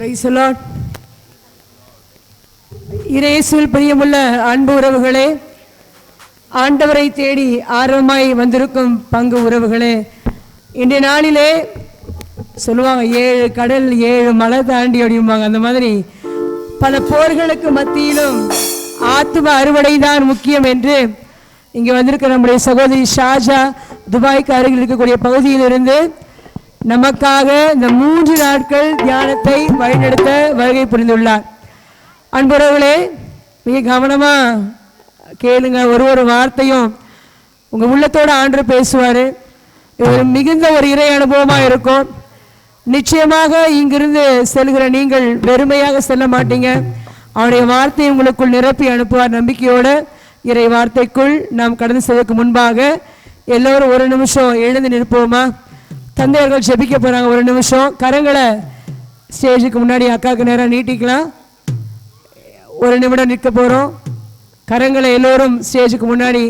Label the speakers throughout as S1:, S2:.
S1: Praise the Lord. இயேசுவில் பிரியமுள்ள அன்பு உறவுகளே, ஆண்டவரை தேடி ஆர்வமாய் வந்திருக்கும் பங்கு உறவுகளே, இன்றைய நாளிலே சொல்லுவாங்க 7 கடல் 7 மலை தாண்டி அப்படிம்பாங்க. அந்த மாதிரி பல போர்களுக்கு மத்தியிலும் ஆத்தும அறுவடை தான் முக்கியம் என்று இங்கே வந்திருக்க நம்முடைய சகோதரி ஷாஜா துபாய்க்கு அருகில் இருக்கக்கூடிய பகுதியிலிருந்து நமக்காக இந்த 3 நாட்கள் தியானத்தை வழிநடத்த வருகை புரிந்துள்ளார். அன்புறவுகளே, மிக கவனமாக கேளுங்க. ஒரு வார்த்தையும் உங்கள் உள்ளத்தோடு ஆண்டவர் பேசுவார். இது மிகுந்த ஒரு இறை அனுபவமாக இருக்கும். நிச்சயமாக இங்கிருந்து செல்கிற நீங்கள் வெறுமையாக செல்ல மாட்டீங்க. அவருடைய வார்த்தையை உங்களுக்குள் நிரப்பி அனுப்புவார். நம்பிக்கையோடு இறை வார்த்தைக்குள் நாம் கடந்து செல்வதற்கு முன்பாக எல்லோரும் ஒரு நிமிஷம் எழுந்து நிற்போமா? தந்தையர்கள் ஜெபிக்க போகிறாங்க. ஒரு நிமிஷம் கரங்களை ஸ்டேஜுக்கு முன்னாடி அக்காவுக்கு நேரம் நீட்டிக்கலாம். ஒரு நிமிடம் நிற்க போகிறோம். கரங்களை எல்லோரும் ஸ்டேஜுக்கு முன்னாடி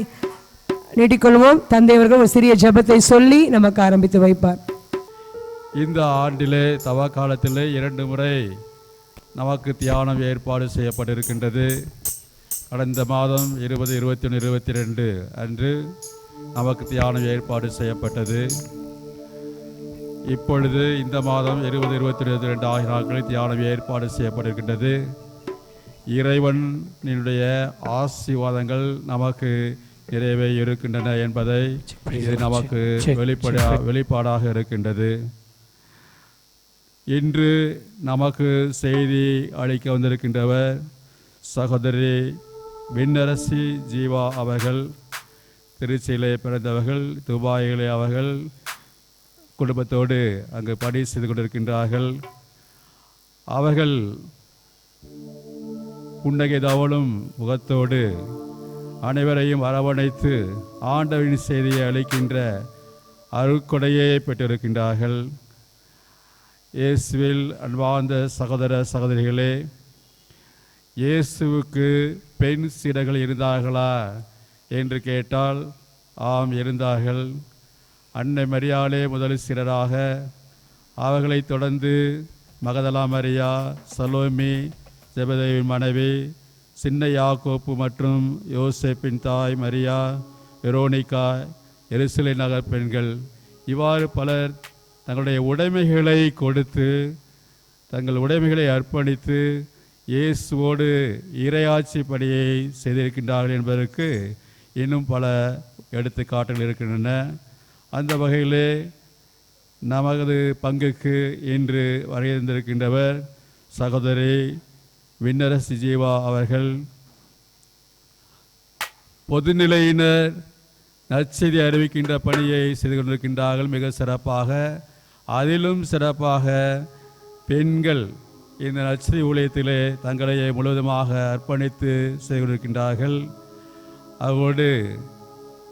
S1: நீட்டிக்கொள்வோம். தந்தையவர்கள் ஒரு சிறிய ஜெபத்தை சொல்லி நமக்கு ஆரம்பித்து வைப்பார்.
S2: இந்த ஆண்டிலே தவ காலத்திலே 2 முறை நமக்கு தியானம் ஏற்பாடு செய்யப்பட்டிருக்கின்றது. கடந்த மாதம் 20, 21, 22 அன்று நமக்கு தியானம் ஏற்பாடு செய்யப்பட்டது. இப்பொழுது இந்த மாதம் 20, 21, 22 ஆகிய நாட்களில் தியானம் ஏற்பாடு செய்யப்பட்டிருக்கின்றது. இறைவனுடைய ஆசீர்வாதங்கள் நமக்கு நிறைவே இருக்கின்றன என்பதை இது நமக்கு வெளிப்பாடாக இருக்கின்றது. இன்று நமக்கு செய்தி அளிக்க வந்திருக்கின்றவர் சகோதரி விண்ணரசி ஜீவா அவர்கள். திருச்சியிலே பிறந்தவர்கள். துபாயிலே அவர்கள் குடும்பத்தோடு அங்கு பணி செய்து கொண்டிருக்கின்றார்கள். அவர்கள் புன்னகை தவழும் முகத்தோடு அனைவரையும் அரவணைத்து ஆண்டவரின் செய்தியை அளிக்கின்ற அருட்கொடையை பெற்றிருக்கின்றார்கள். இயேசுவில் அன்பார்ந்த சகோதர சகோதரிகளே, இயேசுவுக்கு பெண் சீடர்கள் இருந்தார்களா என்று கேட்டால் ஆம், இருந்தார்கள். அன்னை மரியாளே முதல் சீடராக, அவர்களை தொடர்ந்து மகதலா மரியா, சலோமி, ஜெபதேவின் மனைவி, சின்ன யாக்கோப்பு மற்றும் யோசேப்பின் தாய் மரியா, வெரோனிகா, எருசலே நகர் பெண்கள், இவ்வாறு பலர் தங்களுடைய உடைமைகளை கொடுத்து, தங்கள் உடைமைகளை அர்ப்பணித்து இயேசுவோடு இறையாட்சி பணியை செய்திருக்கின்றார்கள் என்பதற்கு இன்னும் பல எடுத்துக்காட்டுகள் இருக்கின்றன. அந்த வகையிலே நமது பங்குக்கு இன்று வருகின்றிருக்கின்றவர் சகோதரி விண்ணரசி ஜீவா அவர்கள். பொதுநிலையினர் நற்செய்தி அறிவிக்கின்ற பணியை செய்து கொண்டிருக்கின்றார்கள் மிக சிறப்பாக. அதிலும் சிறப்பாக பெண்கள் இந்த நற்செய்தி ஊழியத்திலே தங்களை முழுவதுமாக அர்ப்பணித்து செய்து கொண்டிருக்கின்றார்கள். அவரோடு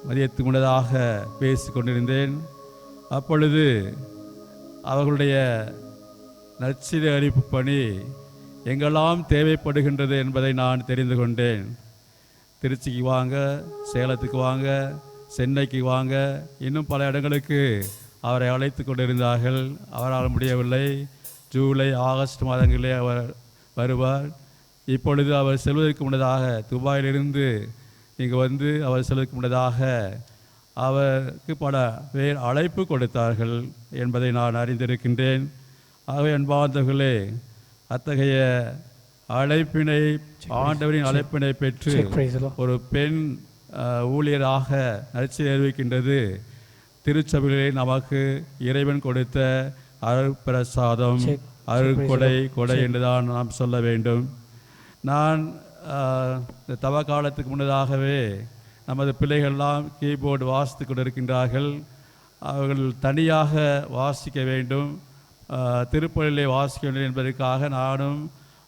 S2: மதியத்துக்கு முன்னதாக பேசி கொண்டிருந்தேன். அப்பொழுது அவர்களுடைய நற்செய்தி அறிவிப்பு பணி எங்கெல்லாம் தேவைப்படுகின்றது என்பதை நான் தெரிந்து கொண்டேன். திருச்சிக்கு வாங்க, சேலத்துக்கு வாங்க, சென்னைக்கு வாங்க, இன்னும் பல இடங்களுக்கு அவரை அழைத்து கொண்டிருந்தார்கள். அவரால் முடியவில்லை. ஜூலை, ஆகஸ்ட் மாதங்களிலே அவர் வருவார். இப்பொழுது அவர் செல்வதற்கு முன்னதாக துபாயிலிருந்து இங்கு வந்து அவர் செல்வதற்கு முன்னதாக அவருக்கு பல பேர் அழைப்பு கொடுத்தார்கள் என்பதை நான் அறிந்திருக்கின்றேன். ஆகவே அன்பார்ந்தவர்களே, அத்தகைய அழைப்பினை, ஆண்டவரின் அழைப்பினை பெற்று ஒரு பெண் ஊழியராக நற்செய்தி அறிவிக்கின்றது திருச்சபையிலே நமக்கு இறைவன் கொடுத்த அருட்பிரசாதம், கொடை என்றுதான் நாம் சொல்ல வேண்டும். நான் இந்த தவ காலத்துக்கு முன்னதாகவே நமது பிள்ளைகள்லாம் கீபோர்டு வாசித்து கொண்டிருக்கின்றார்கள். அவர்கள் தனியாக வாசிக்க வேண்டும், திருப்பலிலே வாசிக்க வேண்டும் என்பதற்காக நானும்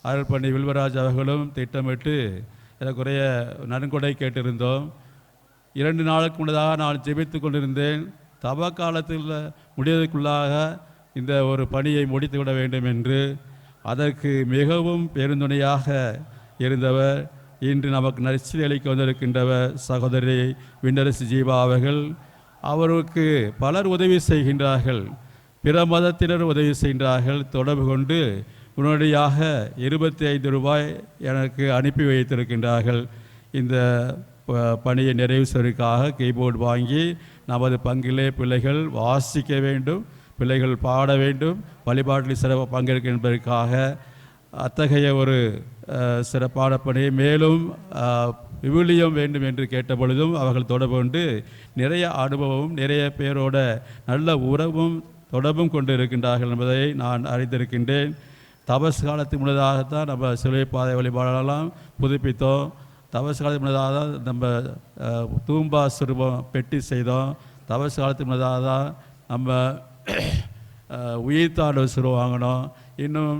S2: அருள்பணி வில்வராஜ் அவர்களும் திட்டமிட்டு எனக்குரிய நன்கொடை கேட்டிருந்தோம். 2 நாளுக்கு முன்னதாக நான் ஜெபித்து கொண்டிருந்தேன். தவ காலத்தில் முடிவதற்குள்ளாக இந்த ஒரு பணியை முடித்துவிட வேண்டும் என்று. அதற்கு மிகவும் பெருந்துணையாக இருந்தவர் இன்று நமக்கு நற்செய்தி அளிக்க வந்திருக்கின்றவர் சகோதரி விண்ணரசி ஜீவா அவர்கள். அவருக்கு பலர் உதவி செய்கின்றார்கள், பிற மதத்தினர் உதவி செய்கின்றார்கள். தொடர்பு கொண்டு உடனடியாக 25 ரூபாய் எனக்கு அனுப்பி வைத்திருக்கின்றார்கள். இந்த பணியை நிறைவு செய்வதற்காக கீபோர்டு வாங்கி நமது பங்கிலே பிள்ளைகள் வாசிக்க வேண்டும், பிள்ளைகள் பாட வேண்டும், வழிபாட்டில் சிறப்பாக பங்கேற்க என்பதற்காக அத்தகைய ஒரு சிறப்பான பணியை மேலும் விவிலியம் வேண்டும் என்று கேட்ட பொழுதும் அவர்கள் தொடர்பு கொண்டு நிறைய அனுபவமும் நிறைய பேரோட நல்ல உறவும் தொடர்பும் கொண்டு இருக்கின்றார்கள் என்பதை நான் அறிந்திருக்கின்றேன். தபஸ் காலத்துக்கு முன்னதாகத்தான் நம்ம சிலுவை பாதை வழிபாடெல்லாம் புதுப்பித்தோம். தபஸ் காலத்துக்கு முன்னதாக தான் நம்ம தூம்பா சுரூபம் பெட்டி செய்தோம். தபஸ் காலத்துக்கு முன்னதாக தான் நம்ம உயிர்த்தாண்டவர் சுரூபம் வாங்கினோம். இன்னும்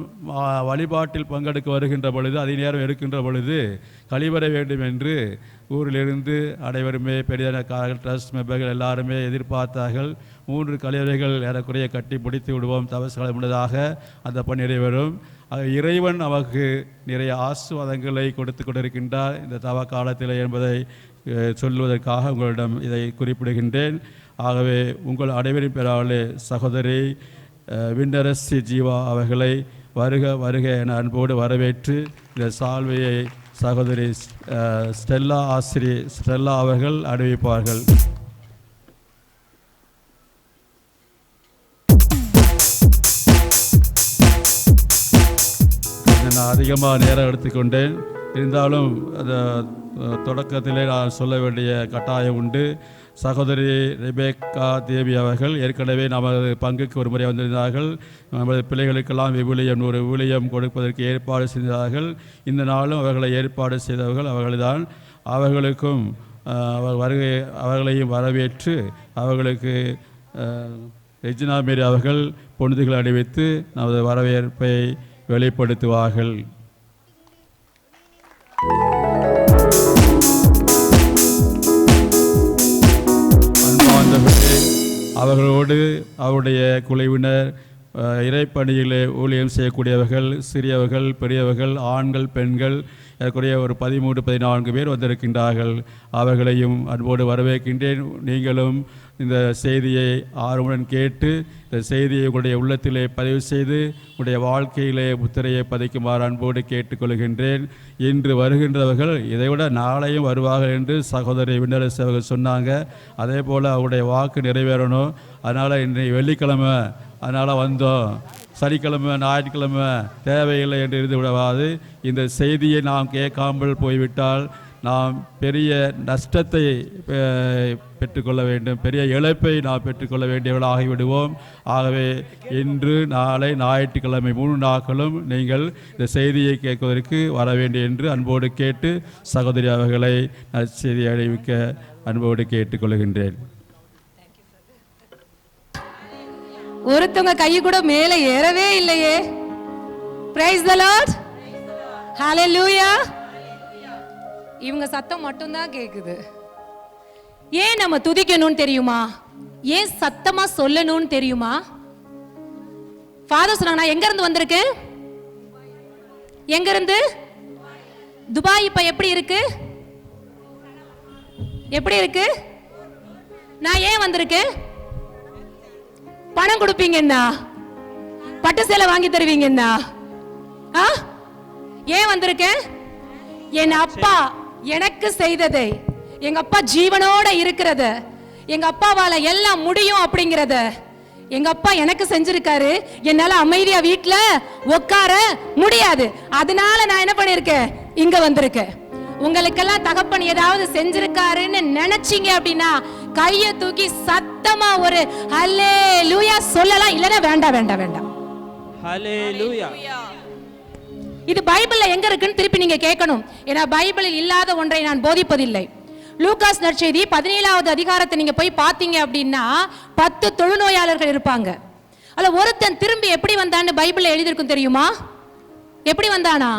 S2: வழிபாட்டில் பங்கெடுக்க வருகின்ற பொழுது அதே நேரம் எடுக்கின்ற பொழுது கழிவறை வேண்டும் என்று ஊரிலிருந்து அனைவருமே பெரிதான ட்ரஸ்ட் மெம்பர்கள் எல்லாருமே எதிர்பார்த்தார்கள். 3 கழிவறைகள் ஏறக்குறைய கட்டி முடித்து விடுவோம் தபஸ் காலம் முன்னதாக அந்த பணி நிறைவேறும். இறைவன் நமக்கு நிறைய ஆசீர்வாதங்களை கொடுத்து கொண்டிருக்கின்றார் இந்த தவ காலத்தில் என்பதை சொல்வதற்காக உங்களிடம் இதை குறிப்பிடுகின்றேன். ஆகவே உங்கள் அனைவரின் பேராலே சகோதரி விண்ணரசி ஜீவா அவர்களை வருக வருக என அன்போடு வரவேற்று இந்த சால்வையை சகோதரி ஸ்டெல்லா அவர்கள் அறிவிப்பார்கள். நான் அதிகமாக நேரம் எடுத்துக்கொண்டேன். இருந்தாலும் அந்த தொடக்கத்திலே நான் சொல்ல வேண்டிய கட்டாயம் உண்டு. சகோதரி ரெபேக்கா தேவி அவர்கள் ஏற்கனவே நமது பங்குக்கு ஒரு முறை வந்திருந்தார்கள். நமது பிள்ளைகளுக்கெல்லாம் விவிலியம் கொடுப்பதற்கு ஏற்பாடு செய்தார்கள். இந்த நாளும் அவர்களை ஏற்பாடு செய்தவர்கள் அவர்கள்தான். அவர்களுக்கும் அவர்களையும் வரவேற்று அவர்களுக்கு ரெஜினா மேரி அவர்கள் பொழுதுகள் அணிவித்து நமது வரவேற்பை வெளிப்படுத்துவார்கள். அவர்களோடு அவருடைய குழுவினர் இறைப்பணியிலே ஊழியம் செய்யக்கூடியவர்கள், சிறியவர்கள், பெரியவர்கள், ஆண்கள், பெண்கள் ஏற்குறைய ஒரு 13-14 பேர் வந்திருக்கின்றார்கள். அவர்களையும் அன்போடு வரவேற்கின்றேன். நீங்களும் இந்த செய்தியை ஆர்வமுடன் கேட்டு இந்த செய்தியை உங்களுடைய உள்ளத்திலே பதிவு செய்து உங்களுடைய வாழ்க்கையிலே முத்திரையை பதிக்குமாறு அன்போடு கேட்டுக்கொள்கின்றேன். இன்று வருகின்றவர்கள் இதைவிட நாளையும் வருவார்கள் என்று சகோதரி விண்ணரசு அவர்கள் சொன்னாங்க. அதே போல் அவருடைய வாக்கு நிறைவேறணும். அதனால் இன்றைக்கு வெள்ளிக்கிழமை அதனால் வந்தோம், சனிக்கிழமை ஞாயிற்றுக்கிழமை தேவையில்லை என்று இருந்து விடாது. இந்த செய்தியை நாம் கேட்காமல் போய்விட்டால் நாம் பெரிய நஷ்டத்தை பெற்றுக்கொள்ள வேண்டும், பெரிய இழப்பை நாம் பெற்றுக்கொள்ள வேண்டியவர்களாகிவிடுவோம். ஆகவே இன்று நாளை ஞாயிற்றுக்கிழமை 3 நாட்களும் நீங்கள் இந்த செய்தியை கேட்பதற்கு வர வேண்டும் என்று அன்போடு கேட்டு சகோதரி அவர்களை நற்செய்தி அறிவிக்க அன்போடு கேட்டுக்கொள்கின்றேன்.
S3: ஒருத்தவங்க கையை கூட மேலே ஏறவே இல்லையே. பிரைஸ் தி லார்ட், ஹalleluya. இவங்க சத்தம் மட்டும்தான் கேக்குது. ஏன் நம்ம துதிக்கணும்னு தெரியுமா? ஏன் சத்தமா சொல்லணும்னு தெரியுமா? ஃபாதர் சொன்னாங்க, நான் எங்க இருந்து வந்திருக்கேன்? எங்க இருந்து? துபாய். இப்ப எப்படி இருக்கு? எப்படி இருக்கு? நான் ஏன் வந்திருக்கேன்? பணம் கொடுப்பீங்கன்னா, பட்டு சேலை வாங்கி தருவீங்கன்னா, ஏன் வந்திருக்கேன்? என் அப்பா எனக்கு செய்ததை, எங்க அப்பா ஜீவனோட இருக்கிறத, எங்க அப்பாவால எல்லாம் முடியும் அப்படிங்கறத எங்க அப்பா எனக்கு செஞ்சிருக்காரு. என்னால அமைதியா வீட்டுல உட்கார முடியாது. அதனால நான் என்ன பண்ணிருக்கேன்? இங்க வந்திருக்கேன். உங்களுக்கெல்லாம் தகப்பன் ஏதாவது செஞ்சிருக்காருன்னு நினைச்சீங்க அப்படின்னா கையை தூக்கி சத்தமா ஒரு ஹல்லேலூயா சொல்லலாம். இல்லனா வேண்டாம் வேண்டாம் வேண்டாம்.
S4: ஹல்லேலூயா.
S3: இது பைபிள்ல எங்க இருக்குன்னு திருப்பி நீங்க கேட்கணும். ஏன்னா பைபிளில் இல்லாத ஒன்றை நான் போதிப்பதில்லை. லூகாஸ் நற்செய்தி 17வது அதிகாரத்தை நீங்க போய் பாத்தீங்க அப்படின்னா 10 தொழுநோயாளர்கள் இருப்பாங்க. அதுல ஒருத்தன் திரும்பி எப்படி வந்தான்னு பைபிள்ல எழுதியிருக்கும் தெரியுமா? எப்படி வந்தானா?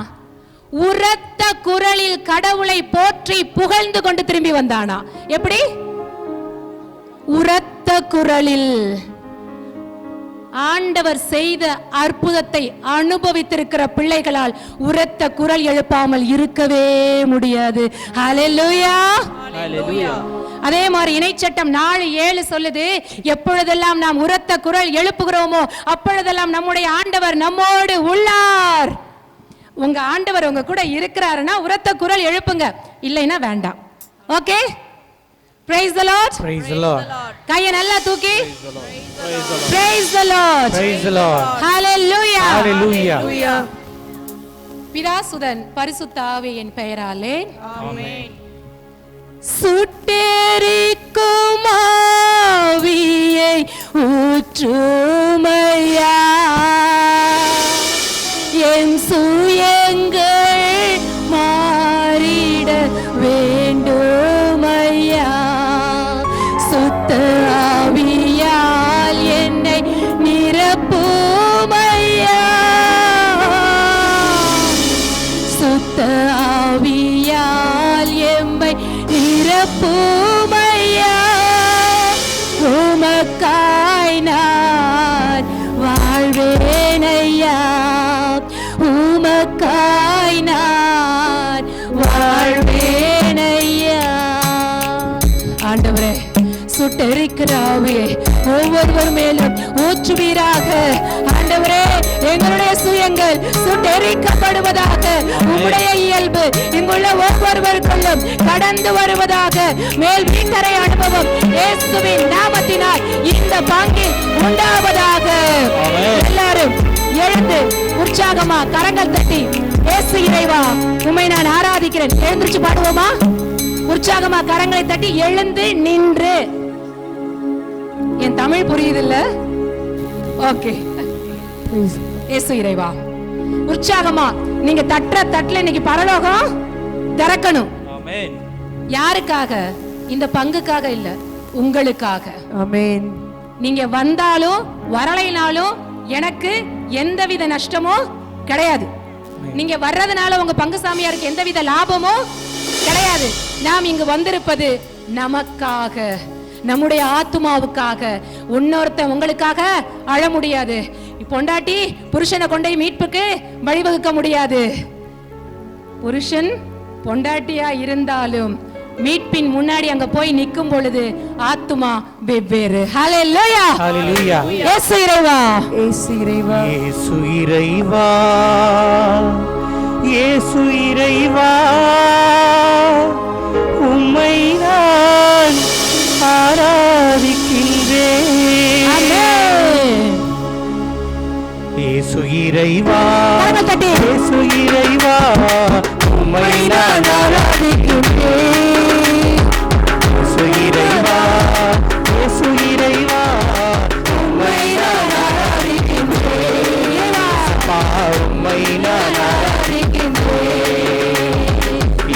S3: உரத்த குரலில் கடவுளை போற்றி புகழ்ந்து கொண்டு திரும்பி வந்தானா. எப்படி? உரத்த குரலில். ஆண்டவர் செய்த அற்புதத்தை அனுபவித்திருக்கிற பிள்ளைகளால் உரத்த குரல் எழுப்பாமல் இருக்கவே முடியாது. ஹல்லேலூயா,
S4: ஹல்லேலூயா.
S3: அதே மாதிரி இணைச்சட்டம் 4:7 சொல்லுது, எப்பொழுதெல்லாம் நாம் உரத்த குரல் எழுப்புகிறோமோ அப்பொழுதெல்லாம் நம்முடைய ஆண்டவர் நம்மோடு உள்ளார். உங்க ஆண்டவர் உங்க கூட இருக்கிறாருன்னா உரத்த குரல் எழுப்புங்க, இல்லைன்னா வேண்டாம். Okay, praise the lord,
S4: Praise the Lord.
S3: கையை நல்லா தூக்கி praise the lord,
S4: Praise the Lord.
S3: hallelujah,
S4: Hallelujah.
S3: பிதா சுதன் பரிசுத்த ஆவியின் பெயராலே
S4: Amen.
S3: சுட்டெரிக்கும் ஆவியை ஊற்றுமையா, என் சுயங்கள் மாறிட வேண்டுமையா, சுத்த ஆவியால் என்னை நிரப்புமையா, சுத்த ஆவியால் எம்மை நிரப்புமையா, உமக்காய் நான் வாழ்வேனையா, உமக்காய் நான் வாழ்வேனையா. ஆண்டவரே, சுட்டெரிக்கிற ஆவியை ஒவ்வொருவர் மேலும் ஊற்றுவீராக. ஆண்டவரே, எங்களுடைய சுயங்கள் சுட்டெரிக்கப்படுவதாக. உம்முடைய இயல்பு இங்குள்ள ஒவ்வொருவருக்குள்ளும் கடந்து வருவதாக. மேல் வீட்டறை அனுபவம் இயேசுவின் நாமத்தினால் இந்த பங்கில் உண்டாவதாக. எல்லாரும் எழுந்து உற்சாகமா கரங்கள் தட்டி, இயேசு இறைவா உம்மை நான் ஆராதிக்கிறேன். எழுந்திருச்சு பாடுவோமா? உற்சாகமா கரங்களை தட்டி எழுந்து நின்று. என் தமிழ் புரியுது இல்ல? ஓகே, இயேசு இறைவா உற்சாகமா நீங்க தட்டுற தட்டுல இன்னைக்கு பரலோகம் திறக்கணும்.
S4: Amen.
S3: யாருக்காக? இந்த பங்குக்காக இல்ல, உங்களுக்காக.
S1: ஆமென்.
S3: நீங்க வந்தாலும் வரலைனாலும் எனக்கு எந்தவித நஷ்டமோ கிடையாது. நீங்க வர்றதுனால உங்க பங்கு சாமியாருக்கு எந்தவித லாபமோ கிடையாது. நாம் இங்கு வந்திருப்பது நமக்காக, நம்முடைய ஆத்துமாவுக்காக. இன்னொருத்த உங்களுக்காக அழ முடியாது. பொண்டாட்டி புருஷனை கொண்டே மீட்புக்கு வழிவகுக்க முடியாது. புருஷன் பொண்டாட்டியா இருந்தாலும் மீட்பின் முன்னாடி அங்க போய் நிற்கும் பொழுது ஆத்துமா வெவ்வேறு. ஹல்லேலூயா,
S4: Hallelujah.
S3: இயேசு இறைவா,
S1: இயேசு இறைவா,
S4: இயேசு இறைவா, இயேசு இறைவா, உம்மை நான் ஆராதிக்கின்றேன்.
S3: ஆமென்.
S4: இயேசு இறைவா,
S3: கரங்கள் தட்டி.
S4: இயேசு இறைவா, உம்மை நான்
S3: ஆராதிக்கின்றேன்.
S4: இயேசு இறைவா, இயேசு இறைவா, உம்மை நான்
S3: ஆராதிக்கின்றேன்.
S4: அப்பா, உம்மை நான்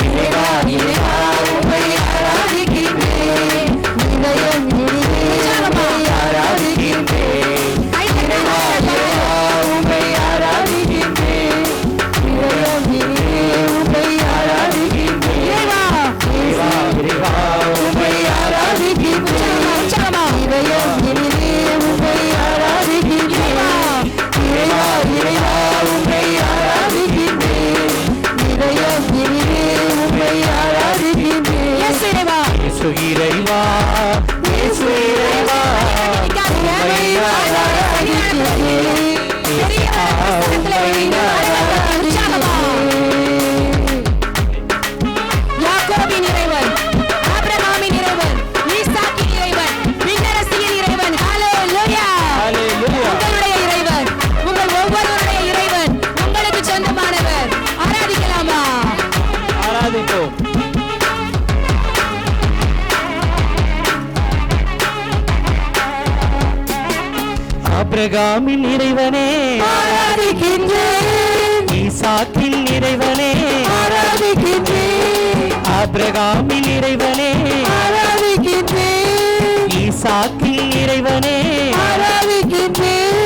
S4: இறைவா, இறைவா, உம்மை
S3: ஆராதிக்கின்றேன். இதயம்
S4: உம்மை ஆராதிக்கின்றேன். இறைவா, இறைவா, உம்மை ஆராதிக்கின்றேன். இதயம் உம்மை ஆராதிக்கின்றேன். இறைவா, இறைவா, உம்மை ஆராதிக்கின்றேன்.
S3: உற்சாகமா.
S4: இதயம் உம்மை ஆராதிக்கின்றேன். இறைவா, இறைவா, உம்மை ஆராதிக்கின்றேன். இதயம் உம்மை ஆராதிக்கின்றேன்.
S3: இயேசு இறைவா.
S4: இயேசு இறைவா, இயேசு இறைவா, உம்மை நான் ஆராதிக்கின்றேன்.
S3: யாக்கோபின் இறைவன், ஆபிரகாமின் இறைவன், ஈசாக்கின் இறைவன், விண்ணரசியின் இறைவன். ஹல்லேலூயா.
S4: Hallelujah.
S3: உங்களுடைய இறைவன், உங்கள் ஒவ்வொருவருடைய இறைவன் உங்களுக்கு சொந்தமானவர். ஆராதிக்கலாமா?
S4: ஆராதிப்போம். ஆபிரகாமின் இறைவனே,
S3: ஆராதிக்கின்றேன்.
S4: ஈசாக்கின் இறைவனே,
S3: ஆராதிக்கின்றேன்.
S4: ஆபிரகாமின் இறைவனே,
S3: ஆராதிக்கின்றேன்.
S4: ஈசாக்கின் இறைவனே,
S3: ஆராதிக்கின்றேன்.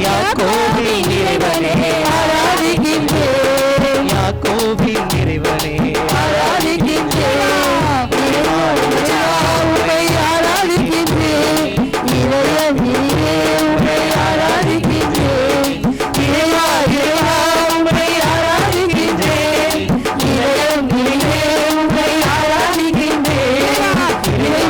S4: யாக்கோபின் இறைவனே,
S3: ஆராதிக்கின்றேன்.
S4: யாக்கோபின் இறைவனே,
S3: ஆராதிக்கின்றேன். உம்மை ஆராதிக்கின்றேன். இதயம் உம்மை ஆராதிக்கின்றேன்.
S4: இறைவா, இறைவா, உம்மை ஆராதிக்கின்றேன். இதயம் உம்மை ஆராதிக்கின்றேன். இறைவா,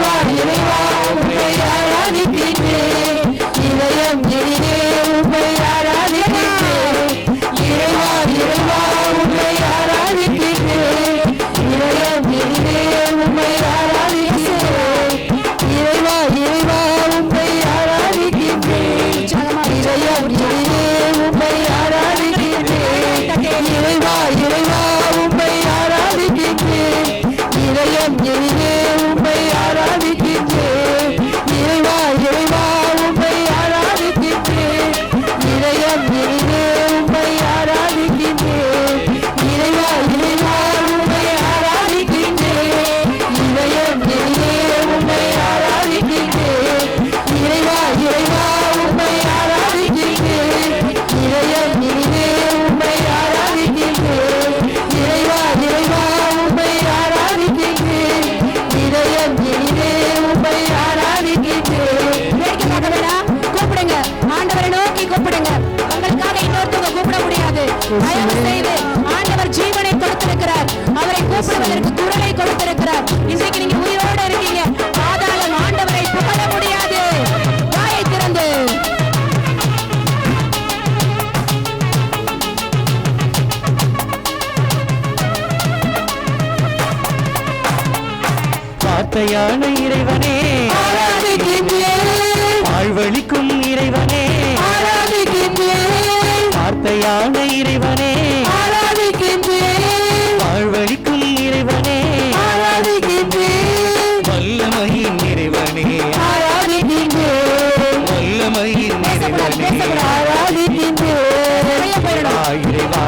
S3: தயவு செய்து ஆண்டவர் ஜீவனை கொடுத்திருக்கிறார். அவரை கூப்பிடுவதற்கு குரலை கொடுத்திருக்கிறார். இன்றைக்கு நீங்க உயிரோடு இருக்கீங்க. பாதாளம் ஆண்டவரை புகழ முடியாது. வாயை திறந்து
S4: வார்த்தையான இறைவனே வாழ்வழிக்கும் இறைவனே வார்த்தையான இறைவனே வாழ்வழிக்கும் இறைவனே வல்லமையின் இறைவனே வல்லமையின் இறைவனே இறைவா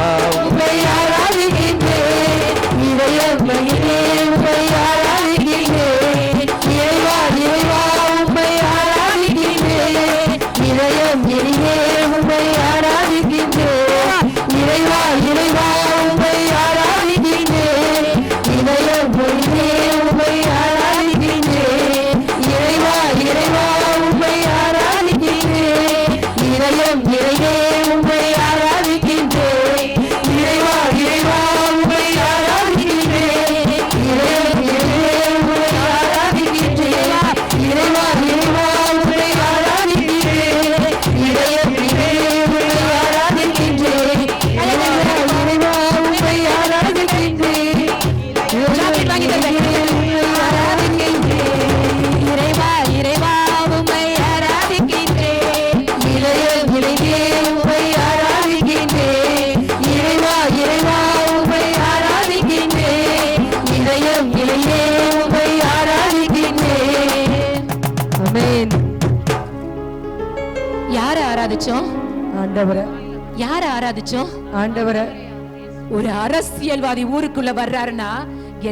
S3: யார ஆராதிச்சோம்? ஆண்டவரை. ஒரு அரசியல்வாதி ஊருக்குள்ள வர்றாருன்னா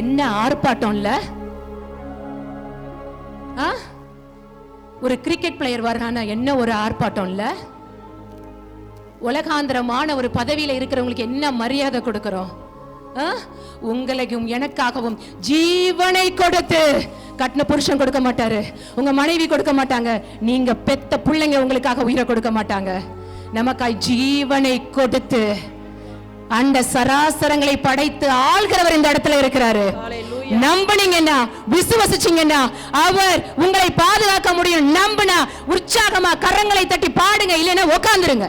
S3: என்ன ஆர்ப்பாட்டம் இல்ல? ஒரு கிரிக்கெட் பிளேயர் வர்றானா என்ன ஒரு ஆர்ப்பாட்டம் இல்ல? உலகாந்திரமான ஒரு பதவியில இருக்கிறவங்களுக்கு என்ன மரியாதை கொடுக்கிறோம்? உங்களையும் எனக்காகவும் ஜீவனை கொடுத்து, கட்டின புருஷன் கொடுக்க மாட்டாரு, உங்க மனைவி கொடுக்க மாட்டாங்க, நீங்க பெத்த பிள்ளைங்க உங்களுக்காக உயிரை கொடுக்க மாட்டாங்க. நமக்காய் ஜீவனை கொடுத்து அந்த சராசரங்களை படைத்து ஆள்கிறவர் இந்த இடத்துல இருக்கிறாரு. நம்பினீங்கன்னா, விசுவசிச்சீங்கன்னா அவர் உங்களை பாதுகாக்க முடியும். நம்பினா உற்சாகமா கரங்களை தட்டி பாடுங்க, இல்லைன்னா உட்கார்ந்துருங்க.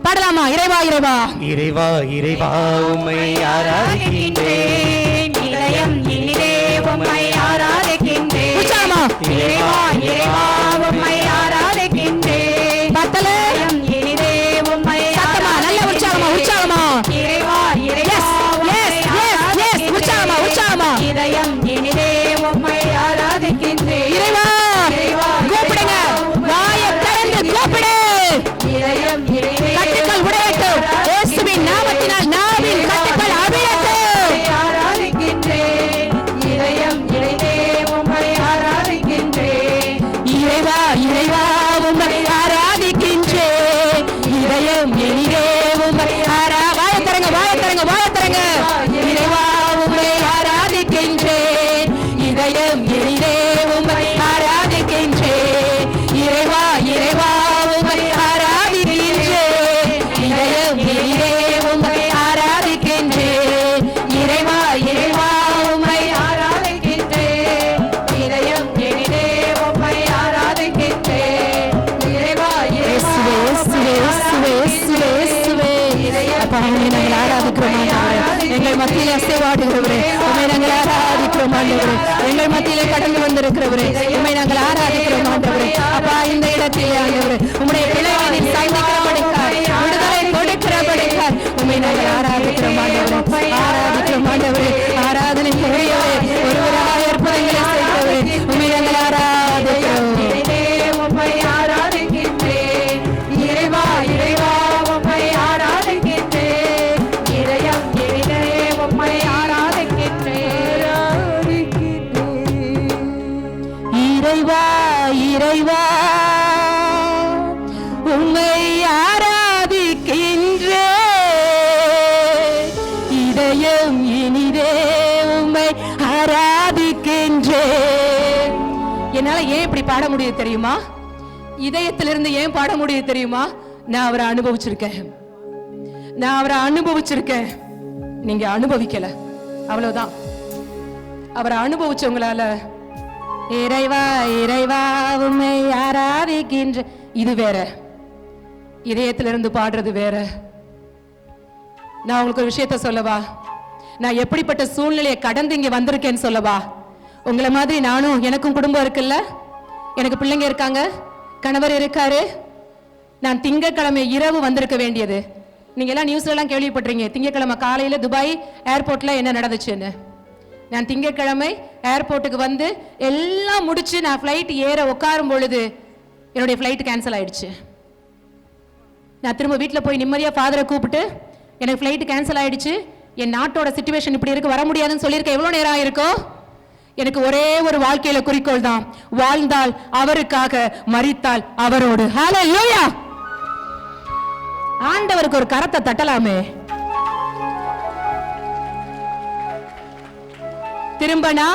S3: பாடலாமா? இறைவா இறைவா
S4: இறைவா இறைவா உம்மை ஆராதிக்கின்றேன், இதயம் இனிதே உம்மை ஆராதிக்கின்றேன்.
S3: உற்சாகமா
S4: இறைவா இறைவா உம்மை ஆராதிக்கின்றேன்,
S3: பத்தலம்
S4: இனிதே உம்மை
S3: சத்தமா நல்ல உற்சாகமா உற்சாகமா
S4: இறைவா இறைவா
S3: உற்சாகமா உற்சாகமா
S4: இதயம் இனிதே உம்மை ஆராதிக்கின்றேன்.
S3: இறைவா கூப்பிடுங்க, வாயை திறந்து கூப்பிடு.
S4: இதயம் இனிதே
S3: கட்டுக்கள் உடையட்டும், இயேசுவின் நாமத்தினால் நாவின் கட்டுக்கள் அவிழட்டும்.
S4: ஆராதிக்கின்றேன், இதயம் இனிதே உம்மை ஆராதிக்கின்றேன்.
S3: இறைவா இறைவா உம்மை ஆராதிக்கின்றேன், இதயம் இனிதே உம்மை வாயை தரங்க வாயை தரங்க வாயை தரங்க. இறைவா உம்மை ஆராதிக்கின்றேன், இதயம் இனிதே உம்மை ஆராதிக்கின்றேன். இறைவா இறைவா உம்மை ஆராதிக்கின்றேன், இதயம் இனிதே உம்மை ஆராதிக்கின்றேன். இறைவா இறைவா உம்மை
S4: ஆராதிக்கின்றேன், இதயம் இனிதே உம்மை ஆராதிக்கின்றேன். இறைவா
S3: இயேசுவே இயேசுவே இயேசுவே இயேசுவே இயேசுவே. அப்பா, உம்மை நாங்கள் ஆராதிக்கிறோம் ஆண்டவரே. எங்கள் மத்தியிலே அசைவாடுகிறவரே, உம்மை நாங்கள் ஆராதிக்கிறோம் ஆண்டவரே. எங்கள் மத்தியிலே கடந்து வந்திருக்கிறவரே, உம்மை நாங்கள் ஆராதிக்கிறோம் ஆண்டவரே. அப்பா, இந்த இடத்திலே ஆண்டவரே உம்முடைய பிள்ளைகளை சந்திக்கிறபடிக்கார், விடுதலை கொடுக்கிறபடிக்கார் உம்மை நாங்கள் ஆராதிக்கிறோம் ஆண்டவரே. ஆராதிக்கிறோம் ஆண்டவரே. ஆராதனை உரியவரே, ஒருவராக அற்புதங்களை செய்கிறவரே, உம்மை நாங்கள் ஆராதிக்கிறோம்.
S4: உம்மை ஆராதிக்கின்றேன், இறைவா இறைவா உம்மை ஆராதிக்கின்றேன். இதயம் இனிதே உம்மை ஆராதிக்கின்றேன்.
S3: இறைவா இறைவா உம்மை ஆராதிக்கின்றேன், இதயம் இனிதே உம்மை ஆராதிக்கின்றேன். என்னால ஏன் இப்படி பாட முடியும் தெரியுமா? இதயத்திலிருந்து ஏன் பாட முடியும் தெரியுமா? நான் அவரை அனுபவிச்சிருக்கேன். நான் அவரை அனுபவிச்சிருக்கேன், நீங்க அனுபவிக்கல, அவ்வளவுதான். அவரை அனுபவிச்சவங்களால இறைவா இறைவா உம்மை ஆராதிக்கின்ற இது வேற, இதயத்திலிருந்து பாடுறது வேற. நான் உங்களுக்கு ஒரு விஷயத்த சொல்லவா? நான் எப்படிப்பட்ட சூழ்நிலையை கடந்து இங்க வந்திருக்கேன்னு சொல்லவா? உங்களை மாதிரி நானும், எனக்கும் குடும்பம் இருக்குல்ல, எனக்கு பிள்ளைங்க இருக்காங்க, கணவர் இருக்காரு. நான் திங்கட்கிழமை இரவு வந்திருக்க வேண்டியது. நீங்க எல்லாம் நியூஸ்ல எல்லாம் கேள்விப்பட்டிருங்க, திங்கட்கிழமை காலையில துபாய் ஏர்போர்ட்ல என்ன நடந்துச்சுன்னு. நான் திங்கட்கிழமை ஏர்போர்ட்டுக்கு வந்து எல்லாம் முடிச்சு நான் ஃப்ளைட் ஏற உட்காரும் பொழுது என்னுடைய ஃப்ளைட் கேன்சல் ஆயிடுச்சு. நான் திரும்ப வீட்டில் போய் நிம்மதியாக ஃபாதரை கூப்பிட்டு எனக்கு ஃப்ளைட் கேன்சல் ஆயிடுச்சு, என் நாட்டோட சிச்சுவேஷன் இப்படி இருக்கு, வர முடியாதுன்னு சொல்லியிருக்க எவ்வளோ நேரம் ஆயிருக்கும்? எனக்கு ஒரே ஒரு வாழ்க்கையில குறிக்கோள் தான், வாழ்ந்தால் அவருக்காக, மரித்தால் அவரோடு. ஹல்லேலூயா! ஆண்டவருக்கு ஒரு கரத்தை தட்டலாமே. திரும்பனா